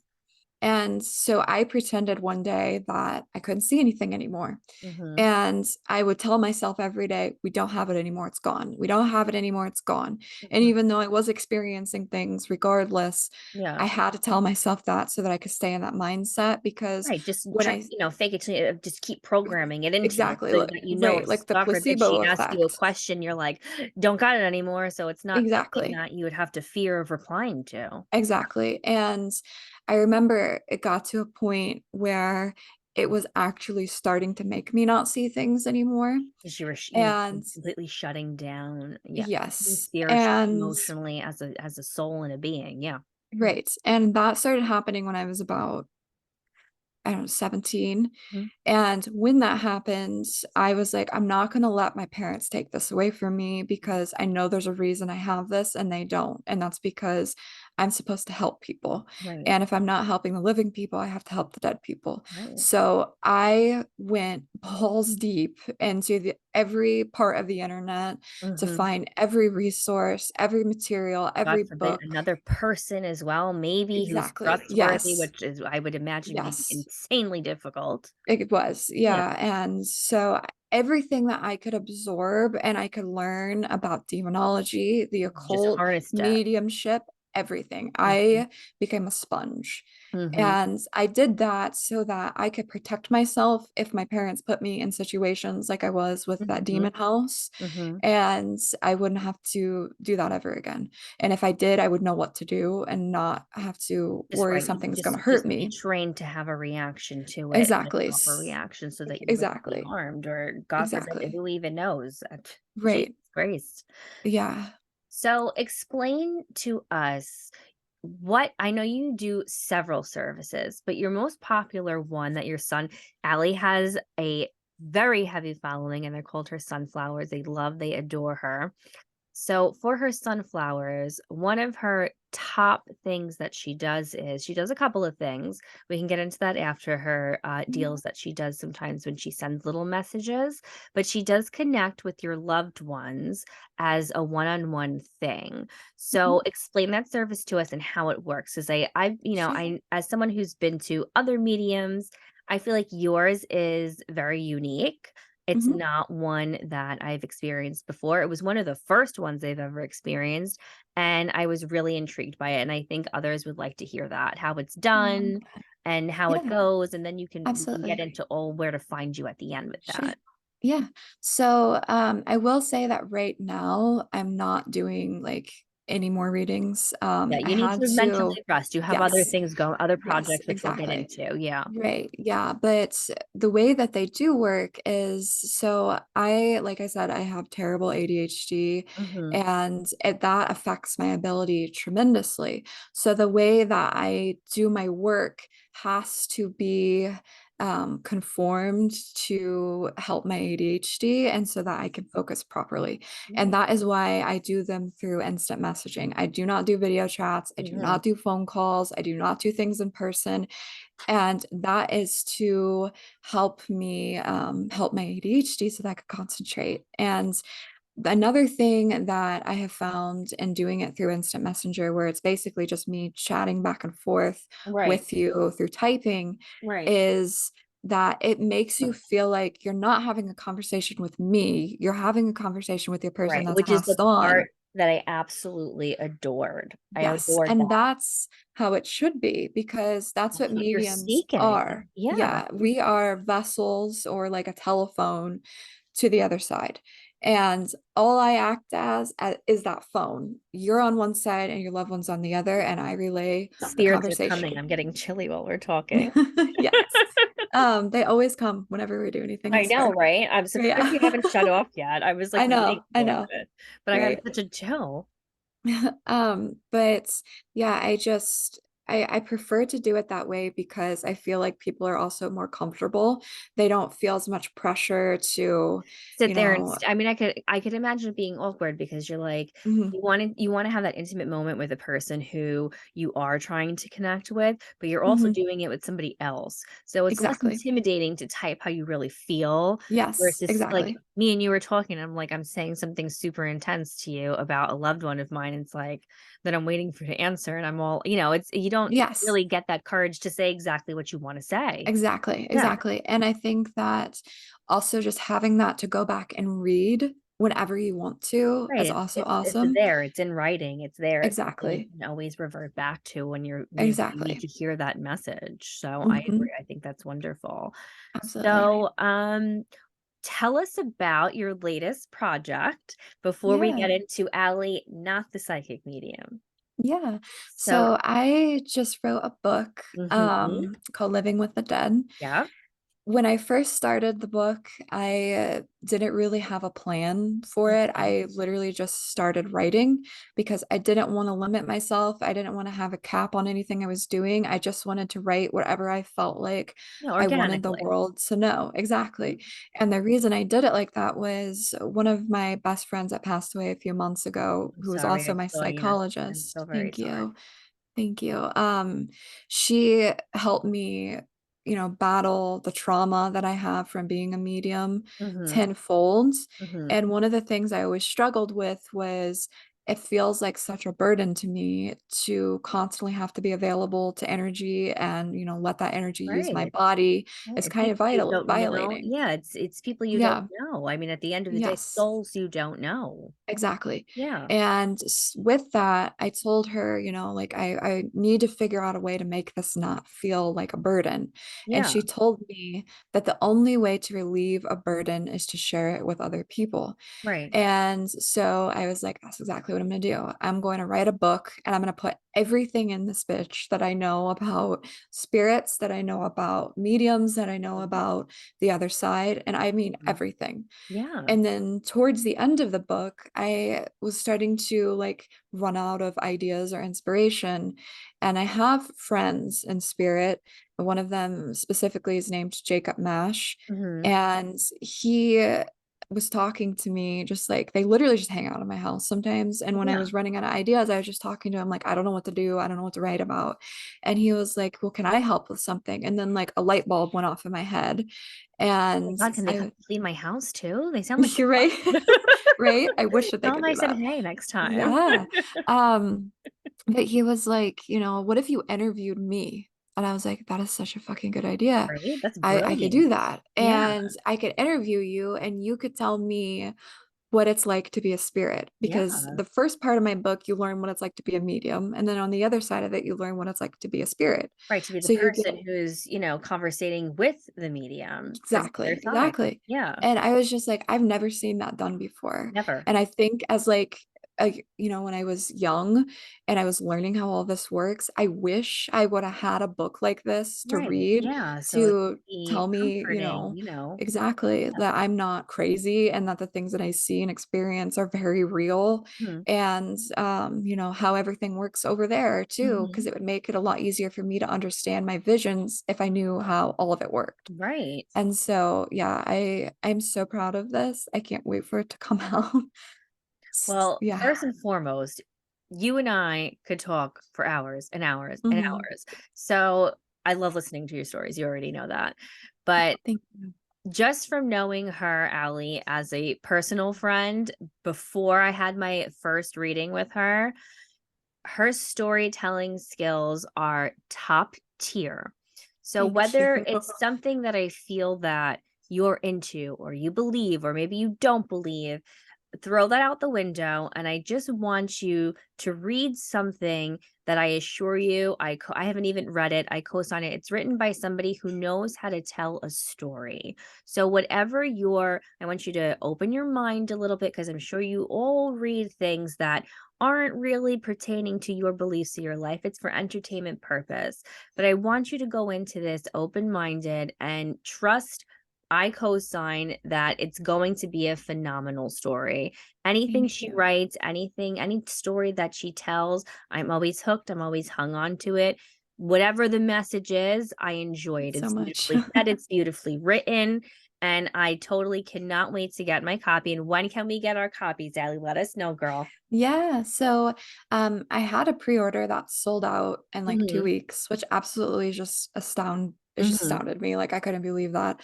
And so I pretended one day that I couldn't see anything anymore. Mhm, And I would tell myself every day, we don't have it anymore, it's gone. We don't have it anymore, it's gone. And mhm. even though I was experiencing things regardless, Yeah. I had to tell myself that so that I could stay in that mindset because Right, just when trick I fake it to just keep programming it into you exactly so that right, if like the God forbid she placebo asks you a effect. question, you're like, "Don't got it anymore," so it's not something Exactly. that you would have to fear of replying to. Exactly, and I remember it got to a point where it was actually starting to make me not see things anymore, 'Cause you were and completely shutting down, yeah, yes, spiritually, and emotionally, as a soul and a being, yeah. Mhm, right, and that started happening when I was about, I don't know, 17, mhm, and when that happened, I was like, "I'm not gonna let my parents take this away from me because I know there's a reason I have this and they don't, and that's because I'm supposed to help people, right, and if I'm not helping the living people, I have to help the dead people." right. So, I went balls deep into the every part of the internet to Mhm. find every resource, every material, God every forbid, book. another person as well, maybe who's Exactly, trustworthy, yes, which is I would imagine would be yes. insanely difficult. It was, Yeah, yeah, and so everything that I could absorb and I could learn about demonology, the just occult, harnessed it. mediumship, everything. Mhm. I became a sponge. Mhm. And I did that so that I could protect myself if my parents put me in situations like I was with that Mhm. demon house. Mhm. And I wouldn't have to do that ever again. And if I did, I would know what to do and not have to Just worry right. You something's going to just hurt be me. trained to have a reaction to it, and a Exactly. proper reaction so that you wouldn't be Exactly. harmed, or God forbid, Exactly. who even knows? Jesus Right. Christ. Yeah. So explain to us what, I know you do several services, but your most popular one that your son, Allie, has a very heavy following, and they're called her sunflowers. They adore her. So for her sunflowers, one of her top things that she does is she does a couple of things. We can get into that after her Mhm. deals that she does sometimes when she sends little messages, but she does connect with your loved ones as a one-on-one thing. Mhm. So explain that service to us and how it works. As Sure. I, as someone who's been to other mediums, I feel like yours is very unique. It's Mhm. not one that I've experienced before. It was one of the first ones I've ever experienced, and I was really intrigued by it, and I think others would like to hear that, how it's Oh, I'm done glad. and how it Yeah, goes, and then we can get absolutely. into all where to find you at the end with Sure. that. Yeah. So, I will say that right now I'm not doing like any more readings. Yeah, I you need had to to, mentally rest. You have other yes, things going, other yes, projects which we'll get exactly. into. Yeah. Right. Yeah. But the way that they do work is so like I said, I have terrible ADHD Mhm. and that affects my ability tremendously. So the way that I do my work has to be conformed to help my ADHD and so that I can focus properly. And that is why I do them through instant messaging. I do not do video chats. I do Mhm. not do phone calls. I do not do things in person, and that is to help me help my ADHD so that I could concentrate. And another thing that I have found in doing it through instant messenger, where it's basically just me chatting back and forth Right. with you through typing, Right. is that it makes you feel like you're not having a conversation with me, you're having a conversation with your person Right, that's which is the passed on. part that I absolutely adored. I Yes, adored and that. that's how it should be because that's That's what what you're mediums seeking. are. Yeah. Yeah, we are vessels or like a telephone to the other side. And all I act as is that phone. You're on one side and your loved one's on the other, and I relay the Spirits are coming. conversation. I'm getting chilly while we're talking. Yes. They always come whenever we do anything, I I know, swear. right? I'm surprised Yeah. you haven't shut off yet. I was, like, waiting I for know. it, but I had Right. such a chill. But yeah, I prefer to do it that way because I feel like people are also more comfortable. They don't feel as much pressure to, Sit you there and know, I mean, I could imagine it being awkward because you're like, mhm, you wanna have that intimate moment with a person who you are trying to connect with, but you're also mhm, doing it with somebody else. So it's less exactly. intimidating to type how you really feel Yes, versus, like, exactly. me and you were talking, I'm like, I'm saying something super intense to you about a loved one of mine, it's like, then I'm waiting for you to answer, and I'm all, it's, you don't Yes, really get that courage to say exactly what you wanna say. exactly, Yeah. exactly. And I think that also just having that to go back and read whenever you want to Right, is also it's awesome. there, it's in writing, it's there, it's something you Exactly. can always revert back to when you need Exactly. to hear that message, so I Mhm, agree, I think that's wonderful. absolutely. So, tell us about your latest project before we Yeah. get into Allie, not the psychic medium. Yeah. So So I just wrote a book mhm, called Living with the Dead. yeah, When I first started the book, I didn't really have a plan for it. mhm. I literally just started writing because I didn't want to limit myself. I didn't want to have a cap on anything I was doing. I just wanted to write whatever I felt like No, I wanted the organically. world to know. Exactly. And the reason I did it like that was one of my best friends that passed away a few months ago, I'm who was sorry, also I'm my so yes, I'm psychologist. so very Thank sorry. you. Thank you. She helped me, battle the trauma that I have from being a medium Mhm, tenfold. mhm. And one of the things I always struggled with was it feels like such a burden to me to constantly have to be available to energy and, let that energy use my Right. body. Right, It's and kind of people you don't know. violating. Yeah, it's people you don't Yeah. know. I mean, at the end of the day, Yes. souls you don't know. Exactly. Yeah. And with that, I told her, like I need to figure out a way to make this not feel like a burden. And Yeah. she told me that the only way to relieve a burden is to share it with other people. Right. And so I was like, that's exactly what I'm going to do. I'm going to write a book and I'm going to put everything in this bitch that I know about spirits, that I know about mediums, that I know Mhm. about the other side. And I mean Mhm. everything. Yeah. And then towards the end of the book, I was starting to like run out of ideas or inspiration. And I have friends in spirit. One of them specifically is named Jacob Mash. Mhm. And he was talking to me just like they literally just hang out in my house sometimes. And when I Yeah. was running out of ideas, I was just talking to him like, I don't know what to do. I don't know what to write about. And he was like, well, can I help with something? And then like a light bulb went off in my head. Oh And my God, can they come I clean my house too? They sound like you're right. fun. Right? I wish that they Tell 'em could I do said, that. "Hey," next time. Yeah. Um, but he was like, what if you interviewed me? And I was like, that is such a fucking good idea. Right? That's I could do brilliant. that. Yeah. And I could interview you and you could tell me what it's like to be a spirit. Because Yeah. the first part of my book, you learn what it's like to be a medium. And then on the other side of it, you learn what it's like to be a spirit. Right, to be the So you get person who's, conversating with the medium because it's their exactly, time. exactly. Yeah. And I was just like, I've never seen that done before. Never. And I think as when I was young and I was learning how all this works, I wish I would have had a book like this to Right. read Yeah, so it to could be tell me, comforting, exactly Yeah. that I'm not crazy and that the things that I see and experience are very real Mhm. and how everything works over there too, because Mhm. it would make it a lot easier for me to understand my visions if I knew how all of it worked. Right. And so, yeah, I'm so proud of this. I can't wait for it to come out. Well, Yeah. first and foremost, you and I could talk for hours and hours and Mhm. hours. So, I love listening to your stories, you already know that. But Thank you. just from knowing her, Allie, as a personal friend, before I had my first reading with her storytelling skills are top tier. So Thank you. whether it's something that I feel that you're into or you believe or maybe you don't believe, throw that out the window and I just want you to read something that I assure you I haven't even read it. I co-sign it. It's written by somebody who knows how to tell a story. So whatever your I want you to open your mind a little bit because I'm sure you all read things that aren't really pertaining to your beliefs or your life. It's for entertainment purpose. But I want you to go into this open-minded and trust I co-sign that it's going to be a phenomenal story. Anything Thank she you. writes, any story that she tells, I'm always hooked, I'm always hung on to it. Whatever the message is, I enjoy it. So It's much. beautifully said, it's beautifully written, and I totally cannot wait to get my copy. And when can we get our copies, Allie? Let us know, girl. Yeah, so I had a pre-order that sold out in like 2 Mhm, weeks, which absolutely just mhm, astounded me. Like I couldn't believe that.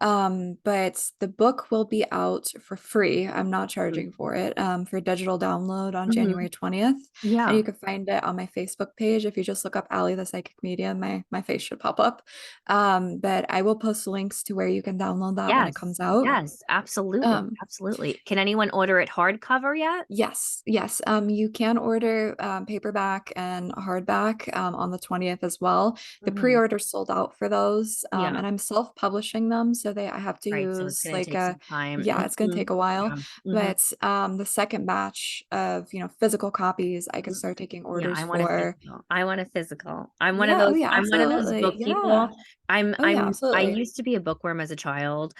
But the book will be out for free. I'm not mhm, charging for it, for digital download on mhm. January 20th. And Yeah. you can find it on my Facebook page. If you just look up Allie the Psychic Medium, my face should pop up. But I will post links to where you can download that when it Yes. comes out. Yes, absolutely, Um, absolutely. Can anyone order it hardcover yet? Yes, yes. You can order paperback and hardback on the 20th as well. The Mhm. pre-order sold out for those, Yeah. and I'm self-publishing them, so I have to Right, so it's use gonna like take a some time. yeah, it's gonna Mhm. take a while. Yeah. Mhm. But the second batch of physical copies, I can Mm. start taking Yeah, orders I want a for. physical. I want a physical. Yeah, oh yeah, I'm one of those absolutely. book people. Yeah. Oh yeah, I absolutely. used to be a bookworm as a child,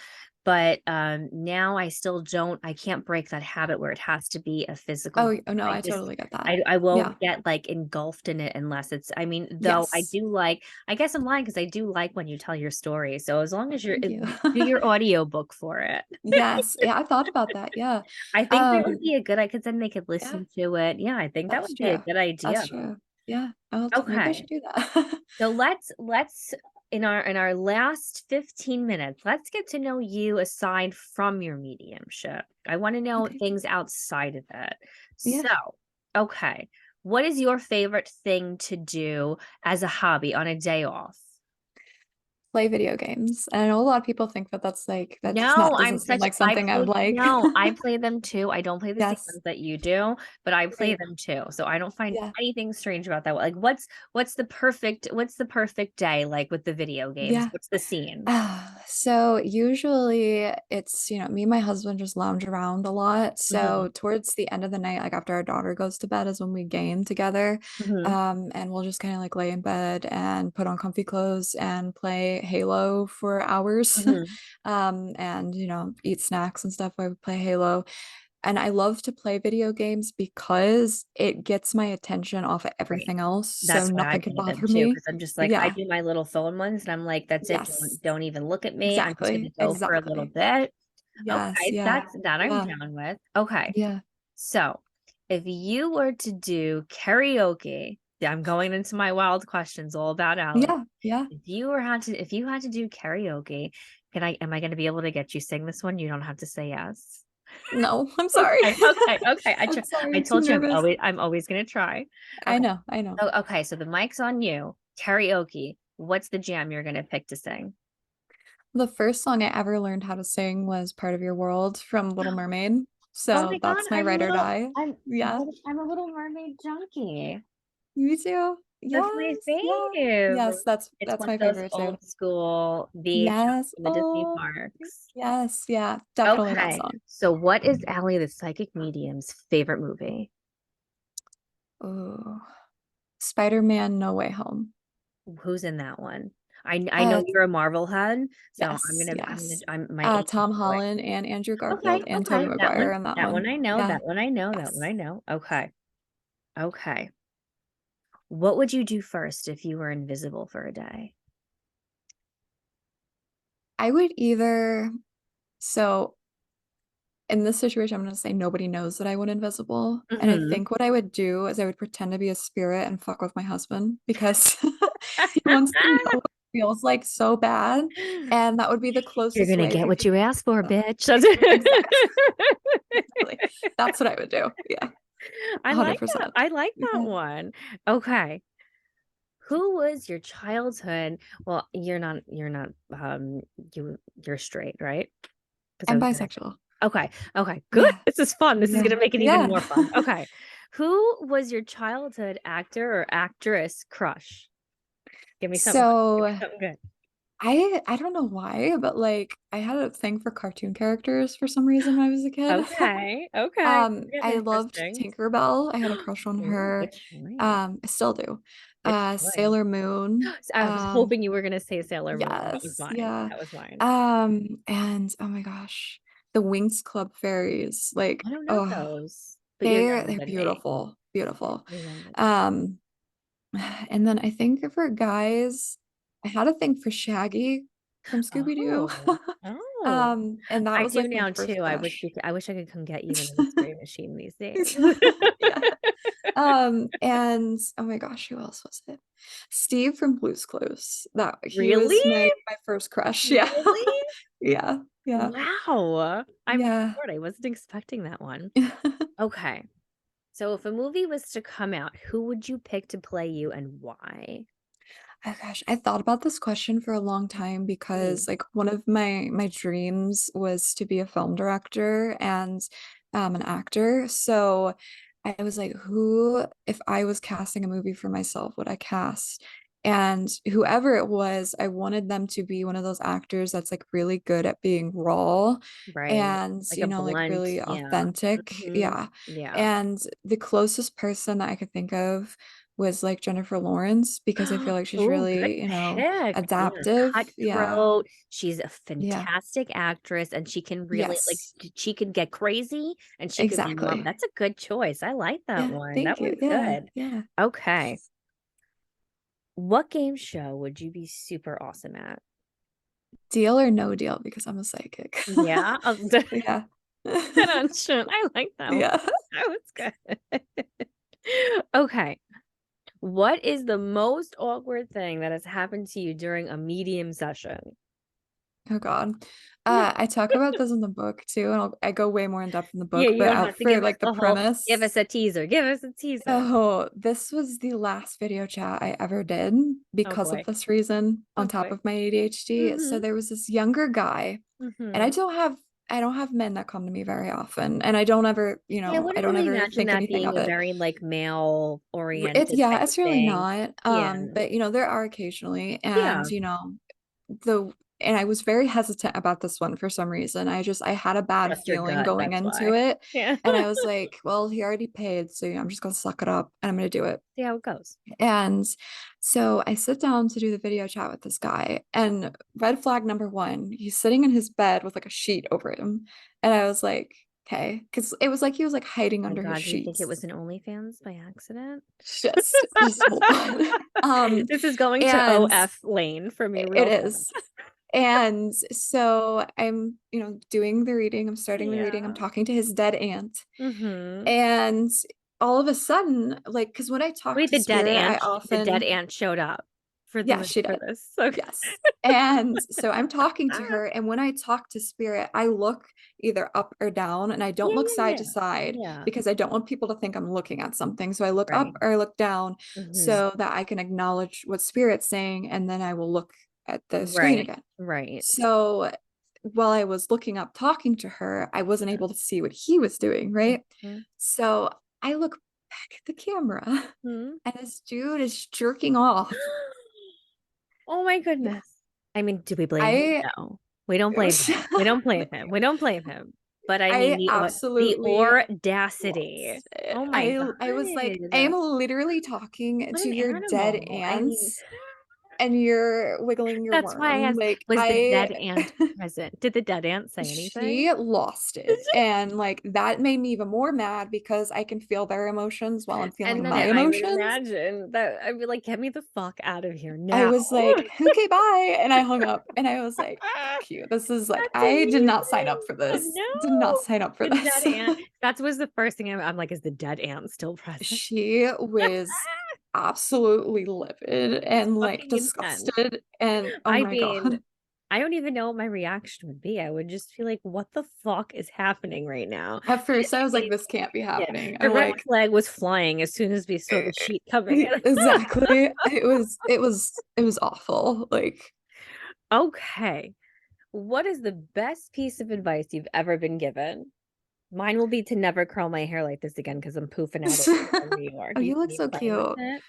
but, now I still don't I can't break that habit where it has to be a physical book. Oh no, I I just totally get that. I Yeah. won't get, like, engulfed in it unless it's I mean, though I Yes. do like I guess I'm lying because I do like when you tell your story, so as long Oh, as you're thank you. do your audiobook for it. Yes. Yeah, I thought about that. Yeah. I think that would Um, be a good I could then they could yeah. listen to it. Yeah, I think that That's would be a true. good idea. That's true. Yeah. Maybe I Okay. should do that. So let's in our last 15 minutes, let's get to know you aside from your mediumship. I want to know Okay. things outside of it. Yeah. So, Okay. What is your favorite thing to do as a hobby on a day off? Play video games. And I know a lot of people think that that's like, that's No, not, doesn't seem like I something I would play, like. no, I play them too. I don't play the same Yes. ones that you do, but I play Right. them too. So I don't find Yeah. anything strange about that. Like what's the perfect day like with the video games? Yeah. What's the scene? So usually it's, me and my husband just lounge around a lot. Hmm. So towards the end of the night, like after our daughter goes to bed, is when we game together. Hmm. And we'll just kind of like lay in bed and put on comfy clothes and play Halo for hours. Hmm. And eat snacks and stuff while we play Halo. And I love to play video games because it gets my attention off of Right. everything else, so That's why I nothing can play them bother too, me. because I'm just like I Yeah. do my little phone ones and I'm like, that's it. Yes. Don't even look at me. I'm just gonna Exactly. go for a little Exactly. bit. Yes. Okay, Yeah. that's that I'm Yeah. down with. Okay. Yeah. So if you were to do karaoke, yeah, I'm going into my wild questions all about Allie. Yeah. Yeah. If you had to do karaoke, am I gonna be able to get you sing this one? You don't have to say yes. No, I'm sorry. Okay, okay, okay. I'm sorry. I I'm too told you nervous. I'm always gonna try. I Okay. know. I know. So okay, so the mic's on you. Karaoke. What's the jam you're gonna pick to sing? The first song I ever learned how to sing was Part of Your World from Little Mermaid. Oh So my God, that's my ride or die. Yeah. I'm a little mermaid junkie. Me too. That's my Yes. Yeah. fave. Yes, that's It's that's one of my those favorite too. old school VHS Yes. from the Disney Oh, parks. yes. Yeah. Definitely that Okay. song. So what is Allie the Psychic Medium's favorite movie? Oh, Spider-Man No Way Home. Who's in that one? I know Uh, you're a Marvel head, so yes, yes. I'm my age is Tom boy. Holland and Andrew Okay, Garfield and Tobey okay. Maguire in that That one one. I know, Yeah, that one I know, that one yes. I know. Okay. Okay. What would you do first if you were invisible for a day? I would either, so in this situation, I'm going to say nobody knows that I went invisible. And I Hmm. think what I would do is I would pretend to be a spirit and fuck with my husband because he wants to know what it feels like so bad. And that would be the You're closest gonna way get we what could. you asked for, Oh, bitch. exactly. Exactly. That's what I would do. Yeah, I like that. 100%. I like that Yeah. one. Okay. Who was your childhood? Well, you're straight, right? Because I I'm was gonna bisexual. Okay. Okay. Good. Yeah. This is fun. This is Yeah. gonna make it even Yeah. more fun. Okay. Who was your childhood actor or actress crush? Give me something good. Give me So something good. I don't know why, but like I had a thing for cartoon characters for some reason when I was a kid. Okay. Okay. We're getting I loved interesting. Tinkerbell. I had a crush on Ooh, her. good choice. I still do. Good choice. Sailor Moon. So I was hoping you were gonna say Sailor Moon. That was Yes, mine. yeah. That was mine. And oh my gosh, the Winx Club fairies. Like, I don't know oh, those, but you're they're younger they're than me. beautiful, beautiful. You're younger than me. Um, and then I think for guys, I had a thing for Shaggy from Scooby-Doo. Oh, oh, And that I was do like my now first too. crush. I wish I could come get you in the mystery machine these days. Yeah. And oh my gosh, who else was it? Steve from Blue's Clues. That he Really? was my first crush. Yeah. Really? Yeah. Yeah. Wow. I'm Yeah. floored. I wasn't expecting that one. Okay. So if a movie was to come out, who would you pick to play you and why? Oh gosh, I thought about this question for a long time Mm, because like one of my dreams was to be a film director and an actor. So I was like, who, if I was casting a movie for myself, would I cast? And whoever it was, I wanted them to be one of those actors that's like really good at being raw right. and, Like a like blunt, really yeah. authentic. Hmm. Yeah. Yeah. And the closest person that I could think of was like Jennifer Lawrence because I feel like she's Oh, good really, pick. Yeah, adaptive. Yeah. cutthroat. She's a Yeah. fantastic actress and she can really Yes. she could get crazy and she could be mom. Exactly. That's a good choice. I like that Yeah. one. That Thank you. one's Yeah. good. Yeah. Okay. What game show would you be super awesome at? Deal or no deal because I'm a psychic. Yeah. Yeah. Head on shit. I like that one. Yeah. That was good. Okay. What is the most awkward thing that has happened to you during a medium session? Oh God. I talk about this in the book too, and I go way more in depth in the Yeah, book, you but don't out have to for give us like the the whole give premise. us a teaser. Give us a teaser. Oh, this was the last video chat I ever did Oh because of boy. this reason, Oh on top boy. of my ADHD. So Mhm. there was this younger guy, and Mhm. I don't have men that come to me very often, and I don't ever, Yeah, I I wouldn't don't really ever imagine think that anything being of a it. very like male It's oriented yeah, type of it's really thing. not. Yeah. But there are occasionally, and Yeah. the and I was very hesitant about this one for some reason. I had a bad Trust your feeling gut, going that's into why. it, Yeah. and I was like, well, he already paid, so I'm just gonna suck it up and I'm gonna do it. See how it goes. And so I sit down to do the video chat with this guy, and red flag number one, he's sitting in his bed with like a sheet over him. And I was like, okay, because it was like he was like hiding Oh my under his God, do you think it was sheets. an OnlyFans by accident? Just hold on. This is going to And OF lane for me it real is. fast. And so I'm, doing the reading, I'm starting the reading, I'm Yeah. talking to his dead aunt. Mhm. And all of a sudden, like, because when I talk Wait, to spirit, I the dead often, ant showed up yeah, she for did. this. Okay. Yes. And so I'm talking to her, and when I talk to spirit, I look either up or down, and I don't Yeah, look yeah, side to yeah. side Yeah. because I don't want people to think I'm looking at something. So I look Right. up or I look down Mhm. so that I can acknowledge what spirit's saying, and then I will look at the screen Right. again. Right. So while I was looking up talking to her, I wasn't Yeah. able to see what he was doing, right? Mhm. So I look back at the camera Mhm. and this dude is jerking off. Oh my Yeah. goodness. I mean, do we blame him? I No. We don't blame him. We don't blame him. We don't blame him. But I mean I the absolutely audacity. lost it. Oh my I was like, I God. am literally talking What to an your dead animal. I mean, ants and you're wiggling your that's why I worm. asked, Like was the I dead ant present? Did the dead ant say anything? she lost it. And like that made me even more mad because I can feel their emotions while I'm And feeling then my I would emotions. imagine that I'd be like, get me the fuck out of here I now. was like, okay, bye. And I hung up and I was like, fuck you. This is like, That's I did not sign up amazing. for this. Did not No. sign up for The dead this. ant. That was the first thing I'm like, is the dead ant still present? She was absolutely livid It's and like fucking intense. disgusted. And oh I my mean, God. I don't even know what my reaction would be. I would just feel like, what the fuck is happening right now? At I first, I was like, mean, this can't be yeah, happening. the I'm red like, flag was flying as soon as we saw the sheet coming in. exactly. It was awful. Like, Okay. What is the best piece of advice you've ever been given? Mine will be to never curl my hair like this again because I'm poofing out oh, in New York. You you see look me so playing with cute. it?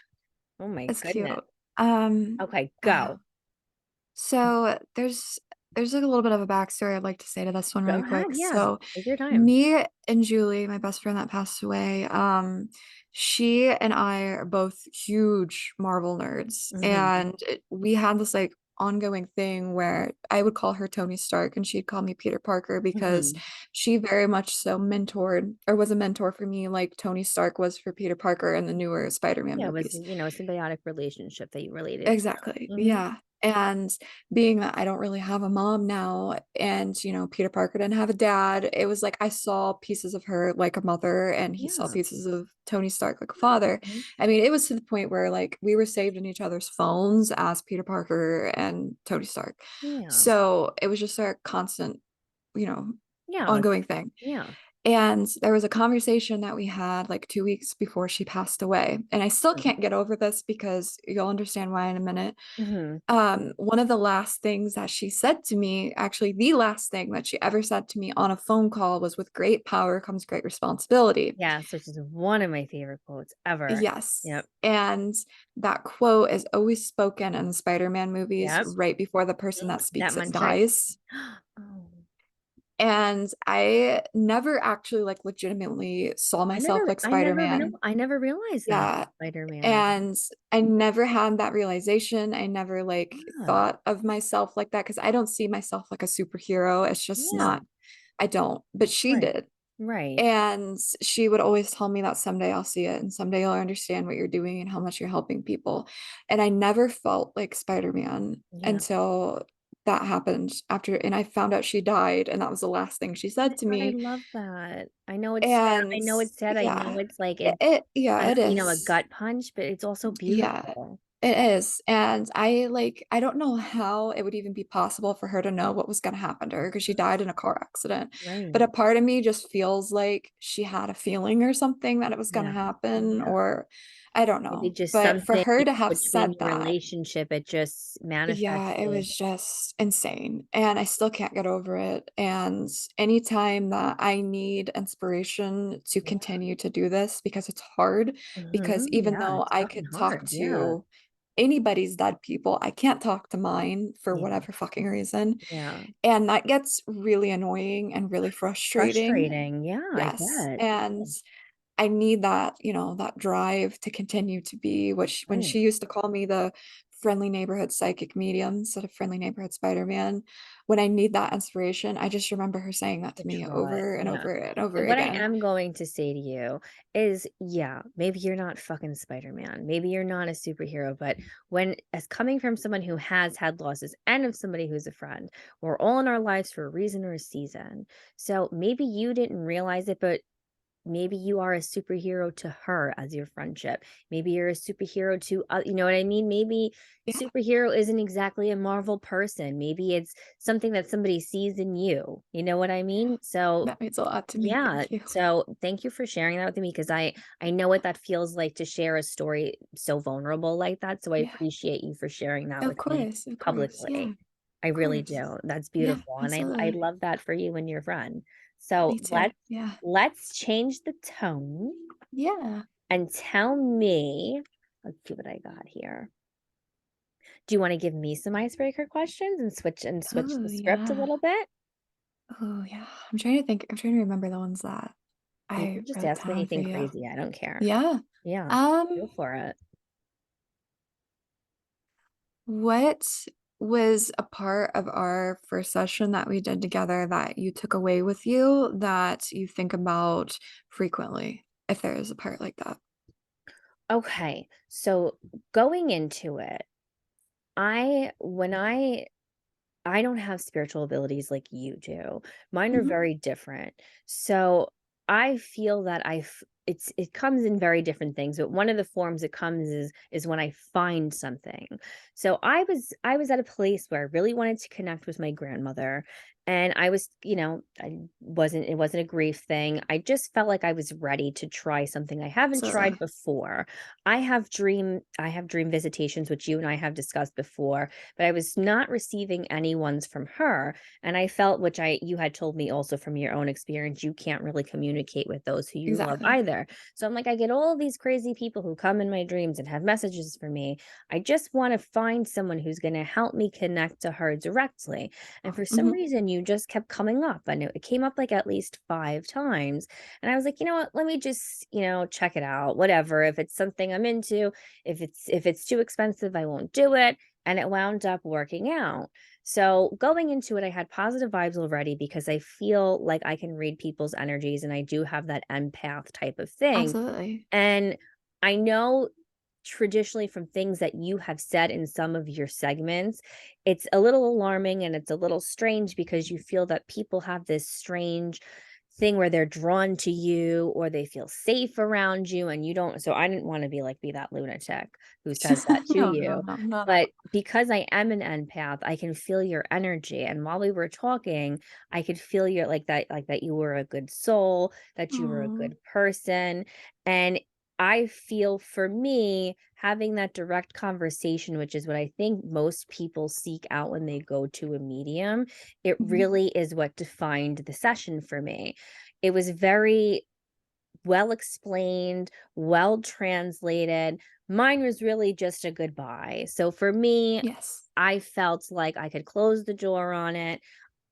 Oh my It's goodness. cute. Um, Okay, uh, go. so there's like a little bit of a backstory I'd like to say to this one Go really ahead. quick. Yeah. So Take your time. me and Julie, my best friend that passed away, she and I are both huge Marvel nerds, Hmm. and we had this like ongoing thing where I would call her Tony Stark and she'd call me Peter Parker because Hmm. she very much so mentored or was a mentor for me like Tony Stark was for Peter Parker in the newer Spider-Man Yeah, it was, movies. a symbiotic relationship that you related Exactly. to. Hmm. Yeah. And being that I don't really have a mom now, and Peter Parker didn't have a dad, it was like I saw pieces of her like a mother, and he saw Yeah. pieces of Tony Stark like a father. Mhm. I mean, it was to the point where like we were saved in each other's phones as Peter Parker and Tony Stark. Yeah. So it was just a constant, you know, Yeah. ongoing thing. Yeah. And there was a conversation that we had like 2 weeks before she passed away. And I still can't get over this because you'll understand why in a minute. Hmm. One of the last things that she said to me, actually, the last thing that she ever said to me on a phone call was, with great power comes great responsibility. Yes, which is one of my favorite quotes ever. Yes. Yep. And that quote is always spoken in the Spider-Man movies Yep. right before the person Mhm. that That speaks it munchie. dies. Oh, And I never actually like legitimately saw myself like Spider-Man. I never realized that Yeah. Spider-Man. And I never had that realization. I never like Yeah. thought of myself like that because I don't see myself like a superhero. It's just Yeah. not, I don't, but she Right. did. Right. And she would always tell me that someday I'll see it and someday you'll understand what you're doing and how much you're helping people. And I never felt like Spider-Man Yeah. until that happened after, and I found out she died, and that was the last thing she Oh my said to God, I me. love that. I know it's sad. I And know it's sad. I know yeah, it's like it, it's yeah, it a is. gut punch, but it's also Yeah, beautiful. It is. And I don't know how it would even be possible for her to know what was going to happen to her because she died in a car accident. But Right. a part of me just feels like she had a feeling or something that it was going to Yeah. happen, Yeah. or I don't Maybe know. just But for something her to have between said your that, relationship, it just yeah, it manifested. was just insane. And I still can't get over it. And anytime that I need inspiration to Yeah. continue to do this, because it's hard, because even Yeah, though it's I fucking could talk hard. Yeah. to anybody's dead people, I can't talk to mine for Yeah. whatever fucking reason. Yeah. And that gets really annoying and really frustrating. Frustrating. Yeah, I Yes. bet. And I need that, that drive to continue to be what when Right. she used to call me the friendly neighborhood psychic medium instead of friendly neighborhood Spider-Man. When I need that inspiration, I just remember her saying that To to me draw it. over and Yeah. over and over And what I again. am going to say to you is, yeah, maybe you're not fucking Spider-Man. Maybe you're not a superhero, but when as coming from someone who has had losses and of somebody who's a friend, we're all in our lives for a reason or a season. So maybe you didn't realize it, but maybe you are a superhero to her as your friendship. Maybe you're a superhero to, you know what I mean? Maybe Yeah, superhero isn't exactly a Marvel person. Maybe it's something that somebody sees in you. You know what I mean? So that means a lot to me. yeah. Thank you. So thank you for sharing that with me because I know what that feels like to share a story so vulnerable like that. So I Yeah, appreciate you for sharing that of with me course, of course. Yeah, publicly. I of really course. do. That's Yeah, beautiful. And I absolutely. love that for you and your friend. So Me too. Yeah. let's change the tone Yeah. and tell me, let's see what I got here. Do you want to give me some icebreaker questions and switch Oh, the script a yeah. little bit? Oh, yeah. I'm trying to think. I'm trying to remember the ones that You I can just wrote ask me down for anything you. crazy. I don't care. Yeah. Yeah, go Um, for it. what was a part of our first session that we did together that you took away with you that you think about frequently, if there is a part like that? Okay. So going into it, I when I don't have spiritual abilities like you do. Mine are Mhm. very different. So I feel that it comes in very different things, but one of the forms it comes is when I find something. So I was at a place where I really wanted to connect with my grandmother and I was, it wasn't a grief thing. I just felt like I was ready to try something I haven't tried Absolutely. before. I have dream visitations which you and I have discussed before, but I was not receiving any ones from her. And I felt, which you had told me also from your own experience, you can't really communicate with those who you love Exactly. either. So I'm like, I get all these crazy people who come in my dreams and have messages for me. I just want to find someone who's going to help me connect to her directly. And for some Mhm. reason, you just kept coming up. And it came up like at least 5 times. And I was like, you know what? Let me just, check it out. Whatever. If it's something I'm into, if it's too expensive, I won't do it, and it wound up working out. So going into it, I had positive vibes already because I feel like I can read people's energies and I do have that empath type of thing. Absolutely. And I know traditionally from things that you have said in some of your segments, it's a little alarming and it's a little strange because you feel that people have this strange thing where they're drawn to you or they feel safe around you and you don't. So I didn't want to be that lunatic who says that to No, no, you. no, not at But all. because I am an empath, I can feel your energy. And while we were talking, I could feel your like that you were a good soul, that you were a Oh, good person. And I feel for me, having that direct conversation, which is what I think most people seek out when they go to a medium, it mhm. really is what defined the session for me. It was very well explained, well translated. Mine was really just a goodbye. So for me, Yes. I felt like I could close the door on it.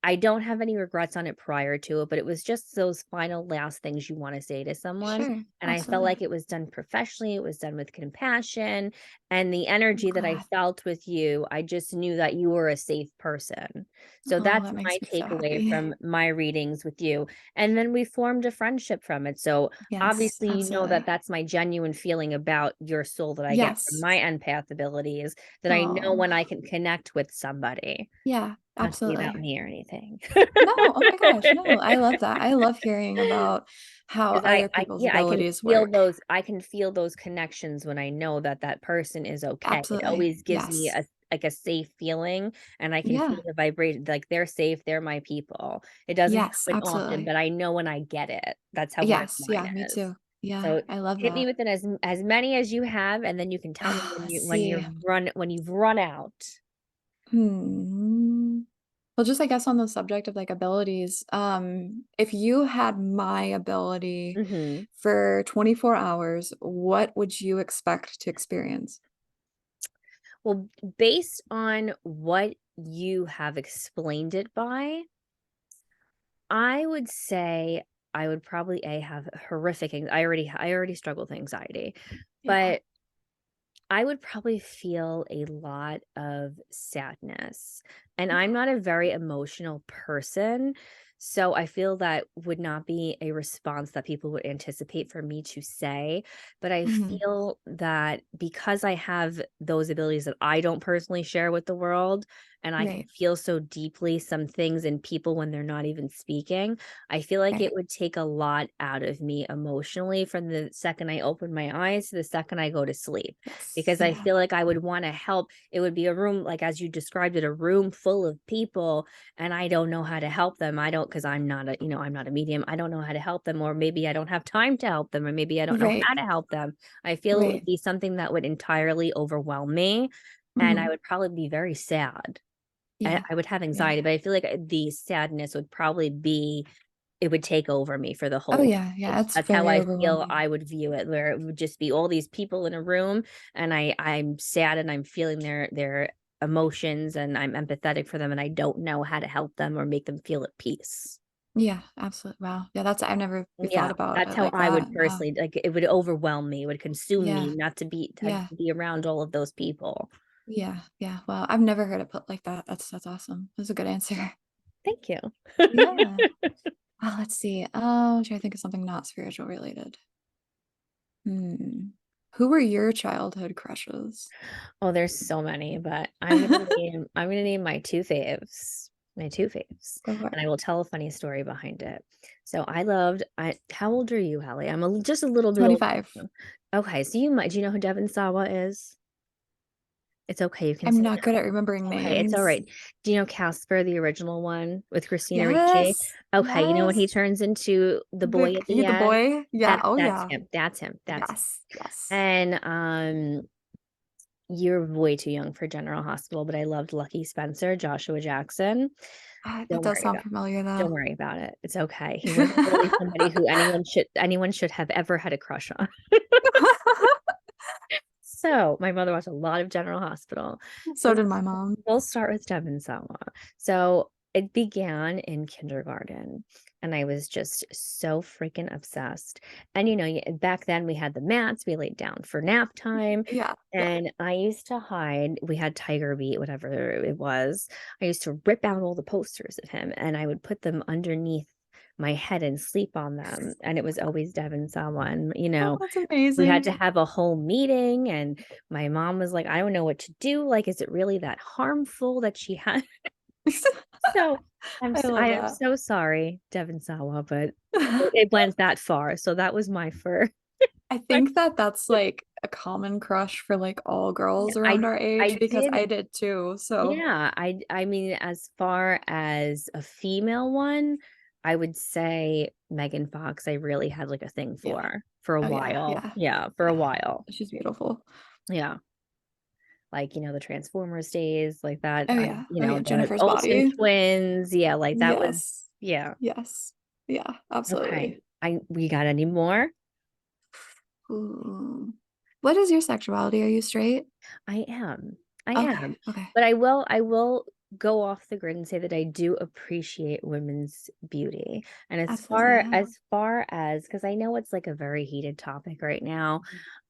I don't have any regrets on it prior to it, but it was just those final last things you wanna say to someone, Sure. and I felt Absolutely. like it was done professionally, it was done with compassion, and the I'm energy that I glad. felt with you, I just knew that you were a safe person. So Oh, that's that my makes me so takeaway happy. from my readings with you, and then we formed a friendship from it, so Yes, obviously you know that absolutely. that's my genuine feeling about your soul that I get from Yes. my empath abilities, that I know Oh, when I can connect with somebody. yeah. Not to be about Absolutely. me or anything. No, oh my gosh, no, I love that. I love hearing about how 'Cause other people's yeah, abilities work. I can feel those connections when I know that that person is okay. It Absolutely. always gives me Yes. a like, a safe feeling, and I can feel Yeah. the vibration, like, they're safe, they're my people. It doesn't Yes, happen often, absolutely. but I know when I get it. That's how weird Yes, mine yeah, me is. too. Yeah, So, I love hit me that. with it as many as you have, and then you can tell me Let's when see. when you've run out. Hmm. Well, just I guess on the subject of like abilities, if you had my ability Mhm. for 24 hours, what would you expect to experience? Well, based on what you have explained it by, I would say I would probably have horrific I already struggle with anxiety, Yeah. but I would probably feel a lot of sadness. And I'm not a very emotional person. So I feel that would not be a response that people would anticipate for me to say. But I Hmm. feel that because I have those abilities that I don't personally share with the world, and I can Right. feel so deeply some things in people when they're not even speaking, I feel like it Right. would take a lot out of me emotionally from the second I open my eyes to the second I go to sleep Yes. because I Yeah. feel like I would wanna help. It would be a room, like, as you described it, a room full of people, and I don't know how to help them. I don't, because 'cause I'm not a I'm not a medium. I don't know how to help them, or maybe I don't have time to help them, or maybe I don't know Right. how to help them. I feel it would Right. be something that would entirely overwhelm me, and I Hmm. would probably be very sad. Yeah. I would have Yeah. anxiety, but I feel like, the sadness would probably be it would take over me for the Oh whole yeah. Yeah. day. It's That's how very I feel overwhelming. I would view it, where it would just be all these people in a room, and I'm sad, and I'm feeling their emotions, and I'm empathetic for them, and I don't know how to help them or make them feel at peace. Yeah. Absolutely. Wow. Yeah. That's I've never thought Yeah, about that's it how like I that. would Wow. personally, like, it would overwhelm me, it would consume me Yeah. not Yeah. to be around all of those people. Yeah. Yeah. Wow. I've never heard it put like that. That's awesome. That's a good answer. Thank you. Yeah. Let's see. Oh, I'm trying to think of something not spiritual related. Hmm. Who were your childhood crushes? Oh, there's so many, but I'm gonna name my 2 faves, Go for and it. I will tell a funny story behind it. So I how old are you, Hallie? I'm just a little bit older 25. than you. Okay, so you might do you know who Devon Sawa is? It's okay, you can I'm say not good at remembering no. Okay, it's names. alright. Do you know Casper, the original one with Christina Ricci? Yes. Okay, you know when he Yes. turns into the boy at the The end? boy. Yeah. Oh yeah. That's him. Yes. Yes. And, you're way too young for General Hospital, but I loved Lucky Spencer, Joshua Jackson. That Don't does worry sound about familiar don't though. worry about it. It's okay. He wasn't really somebody who anyone should have ever had a crush on. So, my mother watched a lot of General Hospital. So So, did my mom. we'll start with Devon Sawa. So, it began in kindergarten, and I was just so freaking obsessed. And, back then we had the mats, we laid down for nap time, Yeah. Yeah. and I used to hide we had Tiger Beat, whatever it was. I used to rip out all the posters of him, and I would put them underneath my head and sleep on them, and it was always Devon Sawa, and, Oh, that's we had to amazing. have a whole meeting, and my mom was like, "I don't know what to do, like, is it really that harmful that she had?" So, I love I am that. so sorry, Devon Sawa, but it went that far, so that was my first. I think that that's like a common crush for like all Yeah, girls around our age I because did I did too. So yeah, I mean, as far as a female one, I would say Megan Fox, I really had, like, a thing yeah. for a Oh yeah. while. Yeah. Yeah, for a Yeah. while. She's beautiful. Yeah. Like, the Transformers days, like that, Oh yeah. Oh yeah. the Jennifer's Olsen body. twins, yeah, like, that was Yes. yeah. Yes. Yeah, Okay. absolutely. I we got any more? Ooh. What is your sexuality? Are you straight? I am. I Okay. am. Okay. But I will go off the grid and say that I do appreciate women's beauty. And Absolutely. Yeah. as far as because I know it's like a very heated topic right now,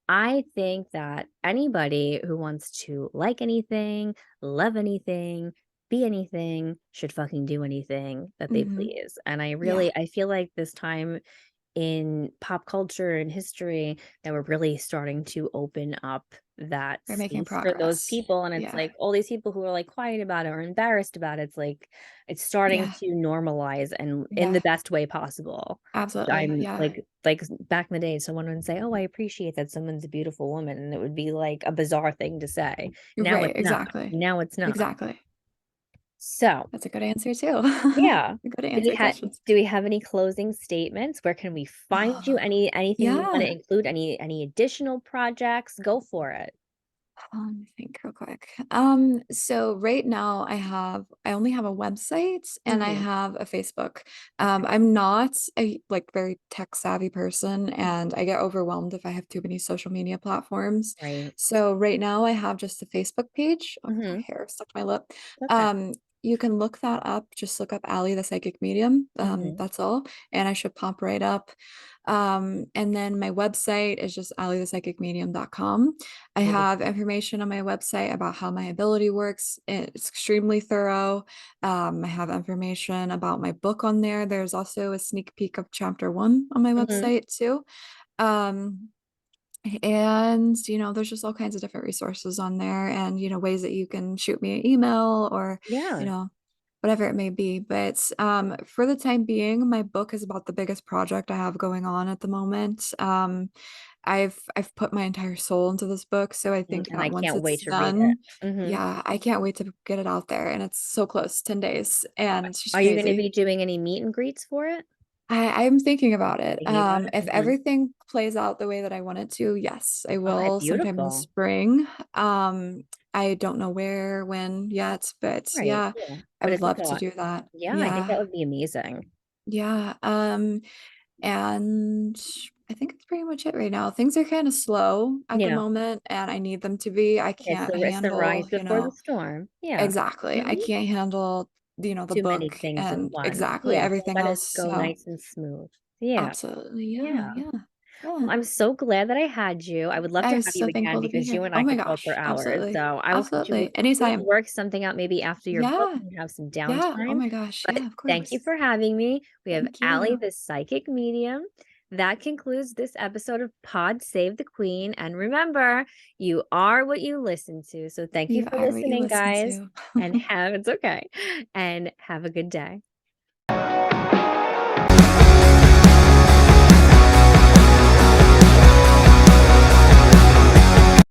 I think that anybody who wants to like anything, love anything, be anything, should fucking do anything that they Hmm. please. And Yeah. I feel like this time in pop culture and history that we're really starting to open up that They're making space for those progress. people, and it's Yeah. like all these people who are, like, quiet about it or embarrassed about it, it's like, it's starting Yeah. to normalize and in the Yeah. best way possible. Absolutely. I'm Yeah. like, back in the day, someone would say, "Oh, I appreciate that someone's a beautiful woman," and it would be, like, a bizarre thing to say. You're Now right. it's not. Exactly. Now it's not. Exactly. So, That's a good answer too. yeah. A good Do we answer have questions. do we have any closing statements? Where can we find you? Anything you wanna Yeah. include? Any additional projects? Go for it. Let me think real quick. So right now I only have a website and I Mhm. have a Facebook. Okay. I'm not a like very tech savvy person Mhm. and I get overwhelmed if I have too many social media platforms. Right. So right now I have just a Facebook page. Oh, my Mhm. hair stuck to my lip. Okay. Um, you can look that up. Just look up Allie the Psychic Medium. Mhm. That's all. And I should pop right up. And then my website is just alliethepsychicmedium.com. I have Beautiful. information on my website about how my ability works. It's extremely thorough. I have information about my book on there. There's also a sneak peek of chapter 1 on my Mhm. website too. Um, and there's just all kinds of different resources on there and ways that you can shoot me an email or you Yeah. know whatever it may be. But for the time being, my book is about the biggest project I have going on at the moment. I've put my entire soul into this book, so I think And I that once can't wait it's to read it. done, Mhm. yeah, I can't wait to get it out there. And it's so close, 10 days, and it's just Are you gonna crazy. be doing any meet and greets for it? I'm thinking about it. Thinking about it? If Mhm. everything plays out the way that I want it to, yes, I Okay, will sometime in the beautiful. spring. I don't know where, when yet, but Right, yeah, yeah, I but would it's a love to thought. do that. Yeah, I think that Yeah, would be amazing. yeah. And I think that's pretty much it right now. Things are kind of slow at the Yeah. moment, and I need them to be. I can't It's the rise handle, before the storm. Yeah. exactly. I Mhm. can't handle, the Too many book things at and once. exactly Yeah, just everything let it else. go So nice and smooth. Yeah, absolutely. Yeah. yeah. Yeah. Well, Yeah. I'm so glad that I had you. I would love to I'm have you so again thankful to be because you here. and Oh I my could talk for gosh. hours. Absolutely. So I will catch you. Absolutely. Please Anytime. work something out maybe after your book Yeah. when you have some Yeah. Oh downtime. my gosh. But Yeah, of thank you course. for having me. We have Thank Allie, you. the psychic medium. That concludes this episode of Pod Save the Queen. And remember, you are what you listen to. So thank you You for are what you listening, listen guys. to. And have it's okay. And have a good day.